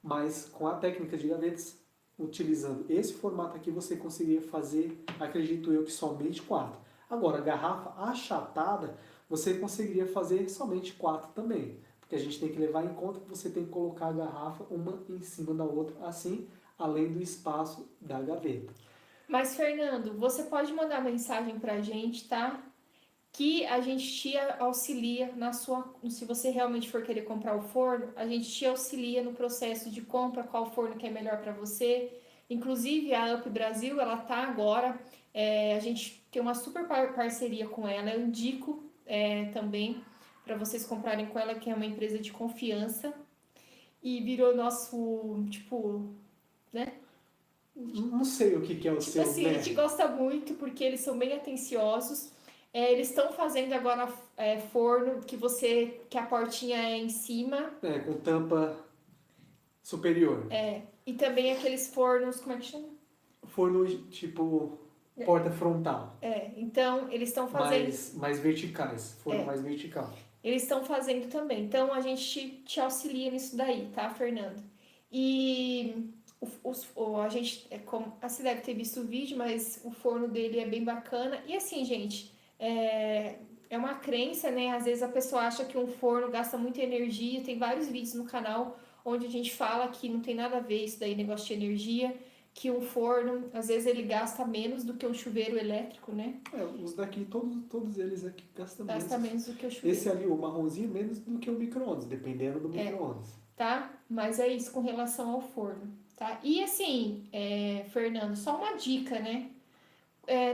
Mas com a técnica de gavetas, utilizando esse formato aqui, você conseguiria fazer, acredito eu, que somente 4. Agora, a garrafa achatada, você conseguiria fazer somente 4 também. Porque a gente tem que levar em conta que você tem que colocar a garrafa uma em cima da outra, assim, além do espaço da gaveta. Mas, Fernando, você pode mandar mensagem pra gente, tá? Que a gente te auxilia se você realmente for querer comprar o forno, a gente te auxilia no processo de compra, qual forno que é melhor para você. Inclusive, a Up Brasil, ela tá agora, a gente tem uma super parceria com ela, eu indico também para vocês comprarem com ela, que é uma empresa de confiança e virou nosso, tipo, né? Não sei o que é o Tipo seu, assim, a gente gosta muito porque eles são bem atenciosos. Eles estão fazendo agora forno que a portinha é em cima. Com tampa superior. E também aqueles fornos, como é que chama? Forno tipo porta frontal. Então eles estão fazendo. Mais verticais. Forno mais vertical. Eles estão fazendo também. Então a gente te auxilia nisso daí, tá, Fernando? E a gente, como você deve ter visto o vídeo, mas o forno dele é bem bacana. E assim, gente, é uma crença, né? Às vezes a pessoa acha que um forno gasta muita energia. Tem vários vídeos no canal onde a gente fala que não tem nada a ver isso daí, negócio de energia. Que um forno, às vezes ele gasta menos do que um chuveiro elétrico, né? Os daqui, todos eles aqui gastam menos. Gasta menos do que o chuveiro. Esse ali, o marronzinho, menos do que o micro-ondas, dependendo do micro-ondas. Tá? Mas é isso com relação ao forno, tá? E assim, Fernando, só uma dica, né?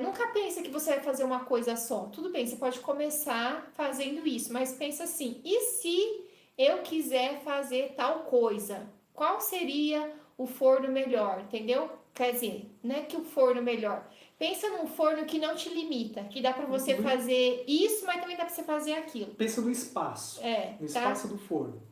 Nunca pense que você vai fazer uma coisa só. Tudo bem, você pode começar fazendo isso, mas pensa assim, e se eu quiser fazer tal coisa? Qual seria o forno melhor, entendeu? Quer dizer, não é que o forno melhor. Pensa num forno que não te limita, que dá pra você fazer isso, mas também dá pra você fazer aquilo. Pensa no espaço. No espaço do forno.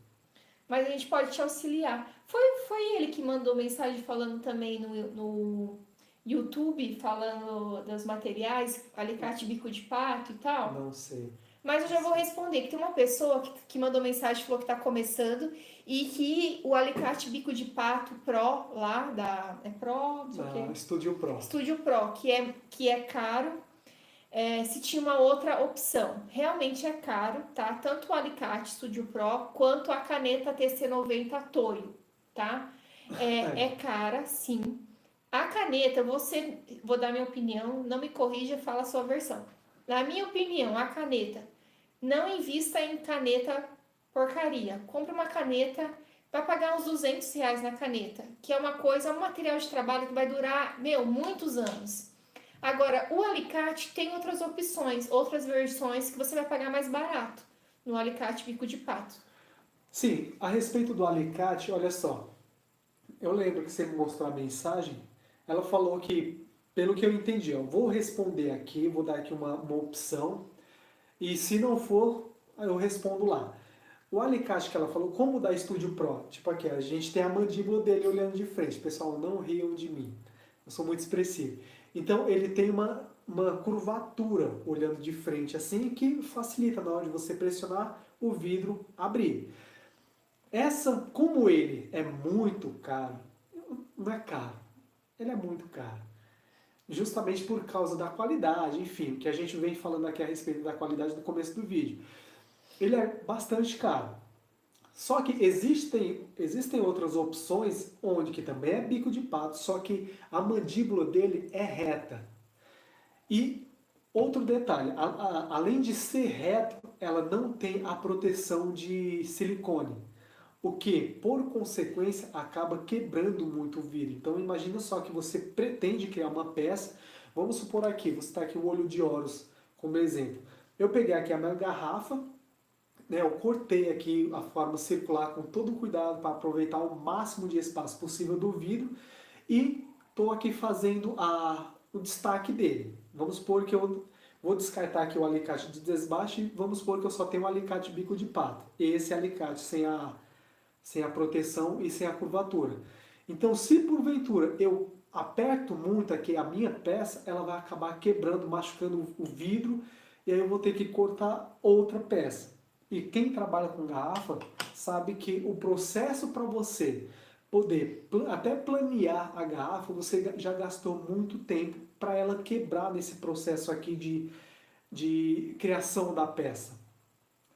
Mas a gente pode te auxiliar. Foi ele que mandou mensagem falando também no YouTube, falando dos materiais, alicate, bico de pato e tal? Não sei. Mas eu já vou responder, que tem uma pessoa que mandou mensagem, falou que tá começando e que o alicate bico de pato Pro lá é Pro, não sei o quê. Studio Pro. Studio Pro, que é caro, se tinha uma outra opção. Realmente é caro, tá? Tanto o alicate Studio Pro quanto a caneta TC90 Toyo, tá? É cara, sim. A caneta, vou dar minha opinião, não me corrija, fala a sua versão. Na minha opinião, a caneta, não invista em caneta porcaria. Compre uma caneta, vai pagar uns R$ 200 na caneta, que é um material de trabalho que vai durar, muitos anos. Agora, o alicate tem outras opções, outras versões que você vai pagar mais barato no alicate bico de pato. Sim, a respeito do alicate, olha só. Eu lembro que você me mostrou a mensagem, ela falou que, pelo que eu entendi, eu vou responder aqui, vou dar aqui uma opção, e se não for, eu respondo lá. O alicate que ela falou, como da Studio Pro, tipo aqui, a gente tem a mandíbula dele olhando de frente, pessoal, não riam de mim, eu sou muito expressivo. Então ele tem uma curvatura olhando de frente, assim, que facilita na hora de você pressionar o vidro abrir. Como ele é muito caro, não é caro, ele é muito caro. Justamente por causa da qualidade, enfim, o que a gente vem falando aqui a respeito da qualidade no começo do vídeo. Ele é bastante caro. Só que existem outras opções onde que também é bico de pato, só que a mandíbula dele é reta. E outro detalhe, além de ser reto, ela não tem a proteção de silicone. O que, por consequência, acaba quebrando muito o vidro. Então imagina só que você pretende criar uma peça, vamos supor aqui, você está aqui o olho de Horus como exemplo. Eu peguei aqui a minha garrafa, eu cortei aqui a forma circular com todo cuidado para aproveitar o máximo de espaço possível do vidro e estou aqui fazendo o destaque dele. Vamos supor que eu vou descartar aqui o alicate de desbaste e vamos supor que eu só tenho um alicate bico de pato. Esse alicate sem a proteção e sem a curvatura. Então, se porventura eu aperto muito aqui a minha peça, ela vai acabar quebrando, machucando o vidro, e aí eu vou ter que cortar outra peça. E quem trabalha com garrafa sabe que o processo para você poder até planear a garrafa, você já gastou muito tempo para ela quebrar nesse processo aqui de criação da peça.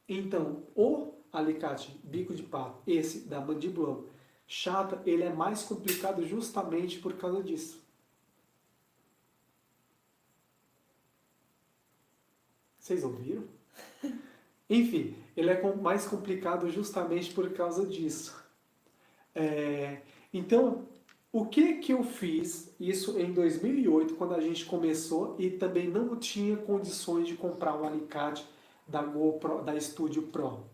Então, o alicate bico de pato, esse da mandíbula chata, ele é mais complicado justamente por causa disso. Vocês ouviram? Enfim, ele é mais complicado justamente por causa disso. Então, o que eu fiz, isso em 2008, quando a gente começou e também não tinha condições de comprar um alicate da GoPro, da Studio Pro.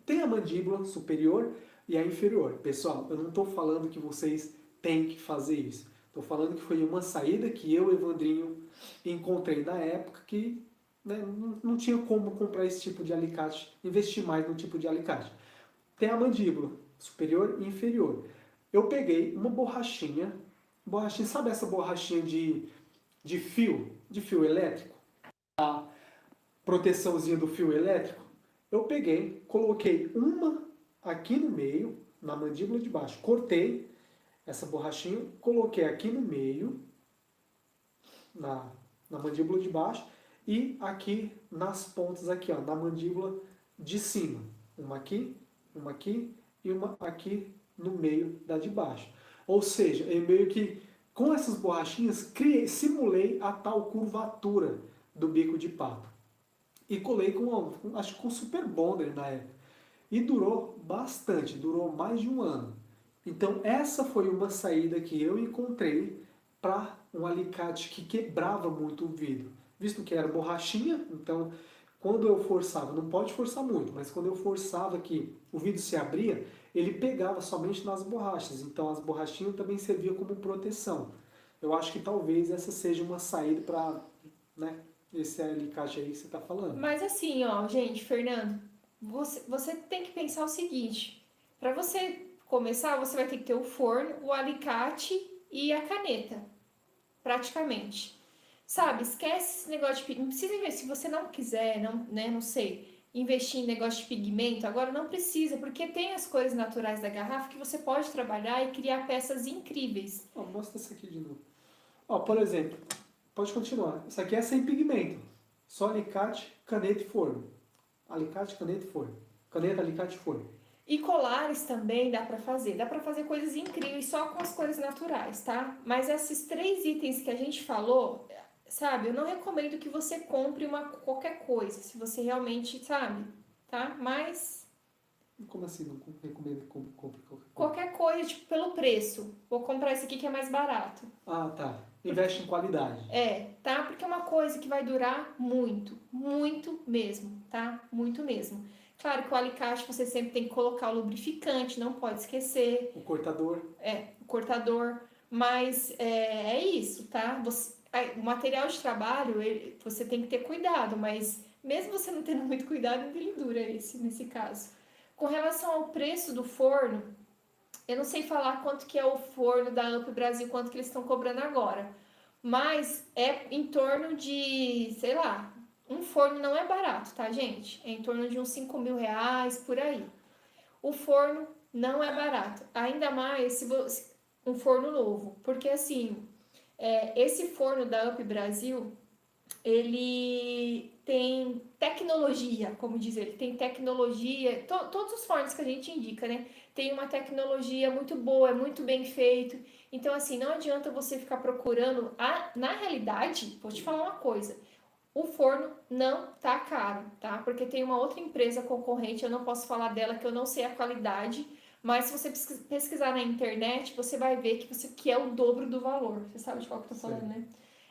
Tem a mandíbula superior e a inferior. Pessoal, eu não estou falando que vocês têm que fazer isso. Estou falando que foi uma saída que eu e Evandrinho encontrei na época que não tinha como comprar esse tipo de alicate, investir mais no tipo de alicate. Tem a mandíbula superior e inferior. Eu peguei uma borrachinha, sabe essa borrachinha de fio elétrico? A proteçãozinha do fio elétrico? Eu peguei, coloquei uma aqui no meio, na mandíbula de baixo. Cortei essa borrachinha, coloquei aqui no meio, na mandíbula de baixo, e aqui nas pontas, aqui, ó, na mandíbula de cima. Uma aqui e uma aqui no meio da de baixo. Ou seja, eu meio que, com essas borrachinhas, simulei a tal curvatura do bico de pato. E colei acho que com Super Bonder na época. E durou bastante, durou mais de um ano. Então essa foi uma saída que eu encontrei para um alicate que quebrava muito o vidro. Visto que era borrachinha, então quando eu forçava, não pode forçar muito, mas quando eu forçava que o vidro se abria, ele pegava somente nas borrachas. Então as borrachinhas também serviam como proteção. Eu acho que talvez essa seja uma saída para, esse alicate aí que você está falando. Mas assim, ó, gente, Fernando, você tem que pensar o seguinte: para você começar, você vai ter que ter o forno, o alicate e a caneta, praticamente. Sabe, esquece esse negócio de pigmento. Não precisa investir. Se você não quiser, não, né, não sei, investir em negócio de pigmento, agora não precisa, porque tem as cores naturais da garrafa que você pode trabalhar e criar peças incríveis. Ó, mostra isso aqui de novo. Ó, por exemplo, pode continuar. Isso aqui é sem pigmento. Só alicate, caneta e forno. Alicate, caneta e forno. Caneta, alicate e forno. E colares também dá pra fazer. Dá pra fazer coisas incríveis só com as cores naturais, tá? Mas esses 3 itens que a gente falou, sabe? Eu não recomendo que você compre qualquer coisa, se você realmente, sabe? Tá? Mas Como assim? Não recomendo que compre qualquer coisa? qualquer coisa, tipo, pelo preço. Vou comprar esse aqui que é mais barato. Ah, tá. Investe em qualidade. Tá? Porque é uma coisa que vai durar muito, muito mesmo, tá? Muito mesmo. Claro que o alicate você sempre tem que colocar o lubrificante, não pode esquecer. O cortador. O cortador, mas é isso, tá? O material de trabalho, você tem que ter cuidado, mas mesmo você não tendo muito cuidado, ele dura nesse caso. Com relação ao preço do forno, eu não sei falar quanto que é o forno da Amp Brasil, quanto que eles estão cobrando agora, mas é em torno de, sei lá, um forno não é barato, tá, gente? É em torno de uns 5.000 reais, por aí. O forno não é barato, ainda mais se você, um forno novo, porque assim, esse forno da Up Brasil, ele tem tecnologia, como diz ele, tem tecnologia, todos os fornos que a gente indica, né, tem uma tecnologia muito boa, é muito bem feito, então assim, não adianta você ficar procurando, na realidade, vou te falar uma coisa, o forno não tá caro, tá? Porque tem uma outra empresa concorrente, eu não posso falar dela que eu não sei a qualidade, mas se você pesquisar na internet, você vai ver que é o dobro do valor. Você sabe de qual que eu tô falando, né?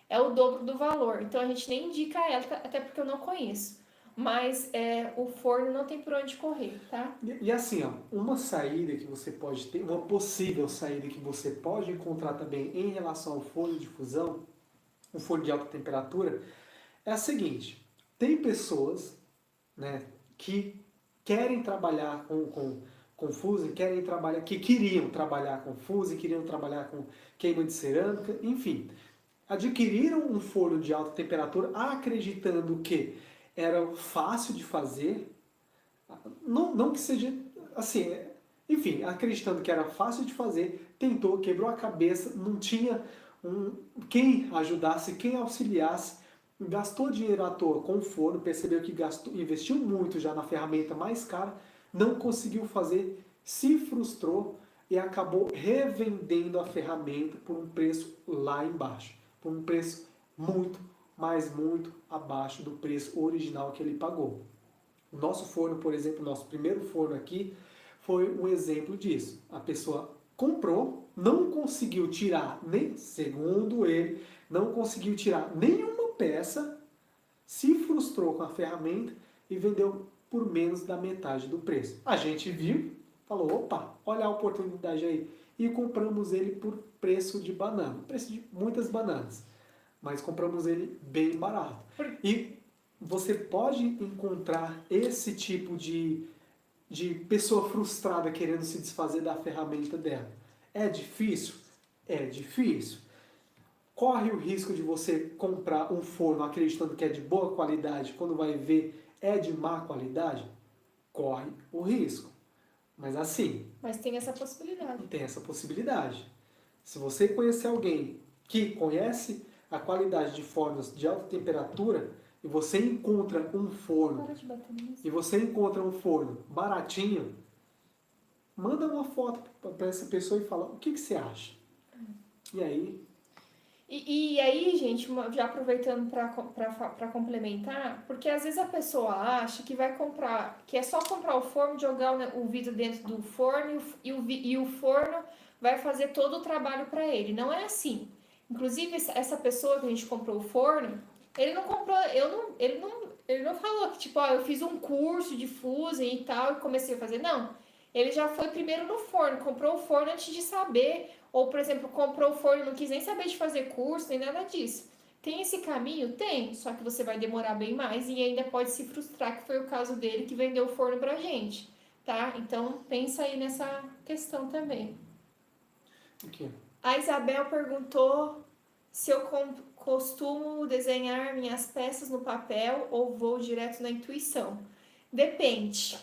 É o dobro do valor. Então a gente nem indica ela, até porque eu não conheço. Mas o forno não tem por onde correr, tá? E assim, ó, uma saída que você pode ter, uma possível saída que você pode encontrar também em relação ao forno de fusão, o forno de alta temperatura, é a seguinte: tem pessoas, né, que querem trabalhar com fusão, que queriam trabalhar com fusão, queriam trabalhar com queima de cerâmica, enfim, adquiriram um forno de alta temperatura acreditando que era fácil de fazer, não que seja assim, enfim, acreditando que era fácil de fazer, tentou, quebrou a cabeça, não tinha quem ajudasse, quem auxiliasse, gastou dinheiro à toa com o forno, percebeu que investiu muito já na ferramenta mais cara, não conseguiu fazer, se frustrou e acabou revendendo a ferramenta por um preço lá embaixo, por um preço muito, mas muito abaixo do preço original que ele pagou. O nosso forno, por exemplo, nosso primeiro forno aqui, foi um exemplo disso. A pessoa comprou, não conseguiu tirar, nem segundo ele, não conseguiu tirar nenhuma peça, se frustrou com a ferramenta e vendeu por menos da metade do preço. A gente viu, falou, opa, olha a oportunidade aí. E compramos ele por preço de banana, preço de muitas bananas. Mas compramos ele bem barato. E você pode encontrar esse tipo de pessoa frustrada querendo se desfazer da ferramenta dela. É difícil? É difícil. Corre o risco de você comprar um forno acreditando que é de boa qualidade, quando vai ver é de má qualidade? Corre o risco. Mas assim... Mas tem essa possibilidade. Tem essa possibilidade. Se você conhecer alguém que conhece a qualidade de fornos de alta temperatura e você encontra um forno baratinho, manda uma foto para essa pessoa e fala, o que você acha? E aí... E aí, gente, já aproveitando para complementar, porque às vezes a pessoa acha que vai comprar, que é só comprar o forno, jogar o vidro dentro do forno e o forno vai fazer todo o trabalho para ele. Não é assim. Inclusive, essa pessoa que a gente comprou o forno, ele não comprou, ele não falou que, tipo, ó, eu fiz um curso de fusing e tal e comecei a fazer. Não. Ele já foi primeiro no forno, comprou o forno antes de saber. Ou, por exemplo, comprou o forno e não quis nem saber de fazer curso, nem nada disso. Tem esse caminho? Tem, só que você vai demorar bem mais e ainda pode se frustrar, que foi o caso dele que vendeu o forno pra gente, tá? Então, pensa aí nessa questão também. O quê? A Isabel perguntou se eu costumo desenhar minhas peças no papel ou vou direto na intuição. Depende.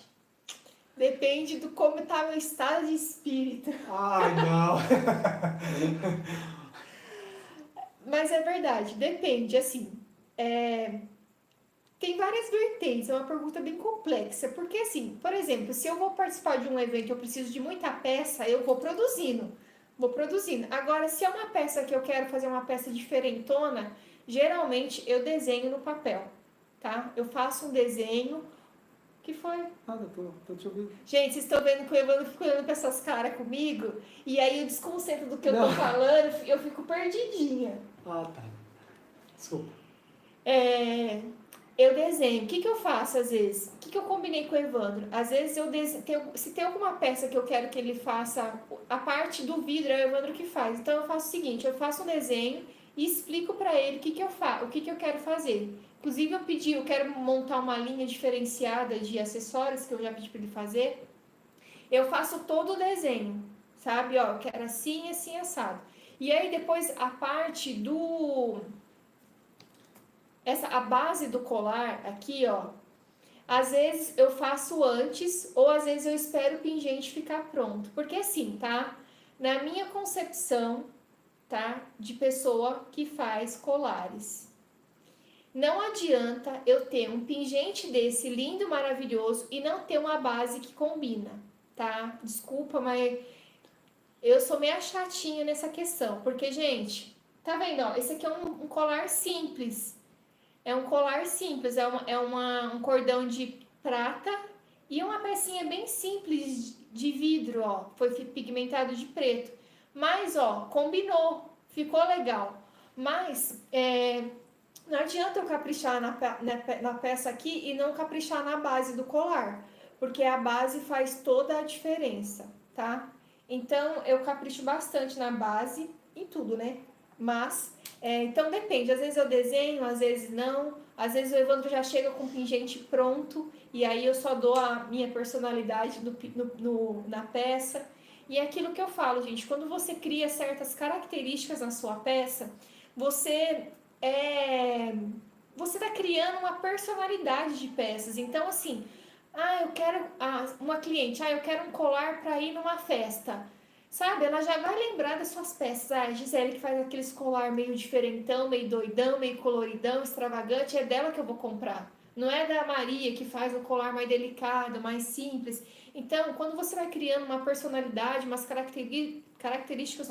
Depende do como está meu estado de espírito. Ai, não. Mas é verdade, depende, assim. Tem várias vertentes, é uma pergunta bem complexa. Porque, assim, por exemplo, se eu vou participar de um evento e eu preciso de muita peça, eu vou produzindo. Vou produzindo. Agora, se é uma peça que eu quero fazer uma peça diferentona, geralmente eu desenho no papel, tá? Eu faço um desenho. Que foi? Nada, tô te ouvindo. Gente, vocês estão vendo que o Evandro fica olhando pra essas caras comigo? E aí eu desconcentro do que eu Não. tô falando, eu fico perdidinha. Ah, tá. Desculpa. Eu desenho. O que eu faço às vezes? O que eu combinei com o Evandro? Às vezes eu desenho, se tem alguma peça que eu quero que ele faça, a parte do vidro é o Evandro que faz. Então eu faço o seguinte, eu faço um desenho e explico pra ele o que eu faço, o que eu quero fazer. Inclusive eu quero montar uma linha diferenciada de acessórios que eu já pedi pra ele fazer. Eu faço todo o desenho, sabe? Ó, eu quero assim, assim, assado. E aí depois a parte do a base do colar aqui, ó, às vezes eu faço antes ou às vezes eu espero o pingente ficar pronto. Porque assim, tá? Na minha concepção, tá? De pessoa que faz colares. Não adianta eu ter um pingente desse lindo, maravilhoso e não ter uma base que combina, tá? Desculpa, mas eu sou meio chatinha nessa questão. Porque, gente, tá vendo? Ó, esse aqui é um colar simples. É um colar simples, um cordão de prata e uma pecinha bem simples de vidro, ó. Foi pigmentado de preto. Mas, ó, combinou, ficou legal. Mas, não adianta eu caprichar na peça aqui e não caprichar na base do colar. Porque a base faz toda a diferença, tá? Então, eu capricho bastante na base, em tudo, né? Mas, então depende, às vezes eu desenho, às vezes não, às vezes o Evandro já chega com o pingente pronto e aí eu só dou a minha personalidade na peça. E é aquilo que eu falo, gente, quando você cria certas características na sua peça, você você está criando uma personalidade de peças. Então, assim, eu quero uma cliente, eu quero um colar para ir numa festa. Sabe, ela já vai lembrar das suas peças. A Gisele que faz aqueles colar meio diferentão, meio doidão, meio coloridão, extravagante, é dela que eu vou comprar. Não é da Maria que faz o colar mais delicado, mais simples. Então, quando você vai criando uma personalidade, umas características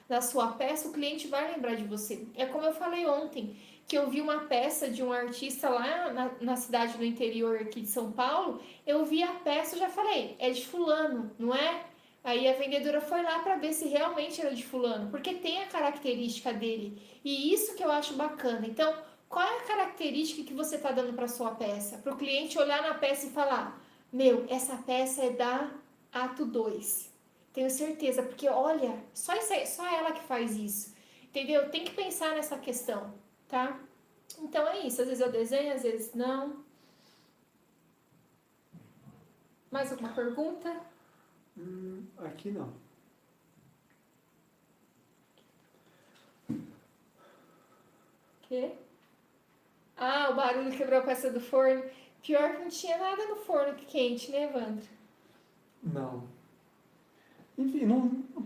na sua peça, o cliente vai lembrar de você. É como eu falei ontem, que eu vi uma peça de um artista lá na cidade do interior aqui de São Paulo, eu vi a peça e já falei, é de fulano, não é? Aí a vendedora foi lá para ver se realmente era de fulano, porque tem a característica dele. E isso que eu acho bacana. Então, qual é a característica que você está dando para sua peça? Para o cliente olhar na peça e falar: meu, essa peça é da Ato 2. Tenho certeza, porque olha, só ela que faz isso. Entendeu? Tem que pensar nessa questão, tá? Então é isso. Às vezes eu desenho, às vezes não. Mais alguma pergunta? Aqui não. Quê? O barulho quebrou a peça do forno. Pior que não tinha nada no forno quente, né, Evandro? Não. Enfim,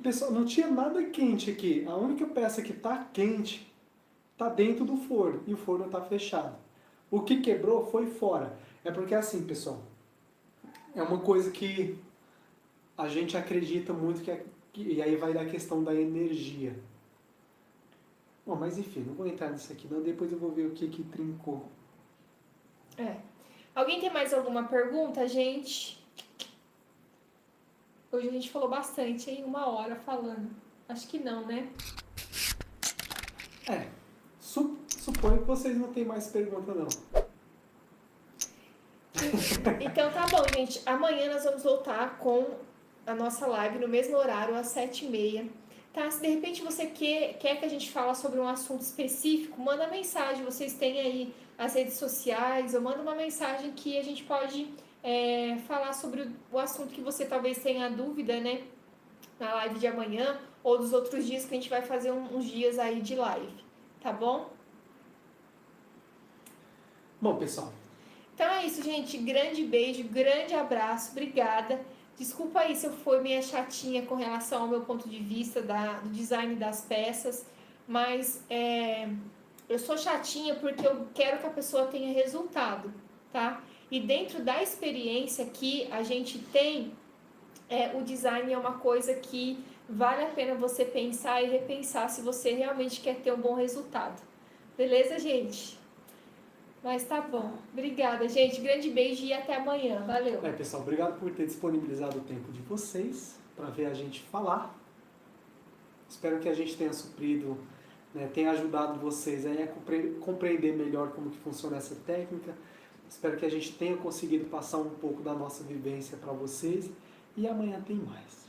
pessoal, não tinha nada quente aqui. A única peça que tá quente tá dentro do forno e o forno tá fechado. O que quebrou foi fora. É porque assim, pessoal, é uma coisa que a gente acredita muito e aí vai da questão da energia. Bom, mas enfim, não vou entrar nisso aqui não, depois eu vou ver o que trincou. Alguém tem mais alguma pergunta, gente? Hoje a gente falou bastante, hein? 1 hora falando. Acho que não, né? Suponho que vocês não têm mais pergunta não. Então tá bom, gente. Amanhã nós vamos voltar com a nossa live no mesmo horário, às 7h30. Tá? Se de repente você quer que a gente fale sobre um assunto específico, manda mensagem. Vocês têm aí as redes sociais, ou manda uma mensagem que a gente pode falar sobre o assunto que você talvez tenha dúvida, né? na live de amanhã ou dos outros dias que a gente vai fazer uns dias aí de live, tá bom? Bom, pessoal, Então é isso, gente. Grande beijo, grande abraço, obrigada. Desculpa aí se eu fui meio chatinha com relação ao meu ponto de vista do design das peças, mas eu sou chatinha porque eu quero que a pessoa tenha resultado, tá? E dentro da experiência que a gente tem, o design é uma coisa que vale a pena você pensar e repensar se você realmente quer ter um bom resultado. Beleza, gente? Mas tá bom. Obrigada, gente. Grande beijo e até amanhã. Valeu. pessoal, obrigado por ter disponibilizado o tempo de vocês para ver a gente falar. Espero que a gente tenha suprido, né, tenha ajudado vocês aí a compreender melhor como que funciona essa técnica. Espero que a gente tenha conseguido passar um pouco da nossa vivência para vocês e amanhã tem mais.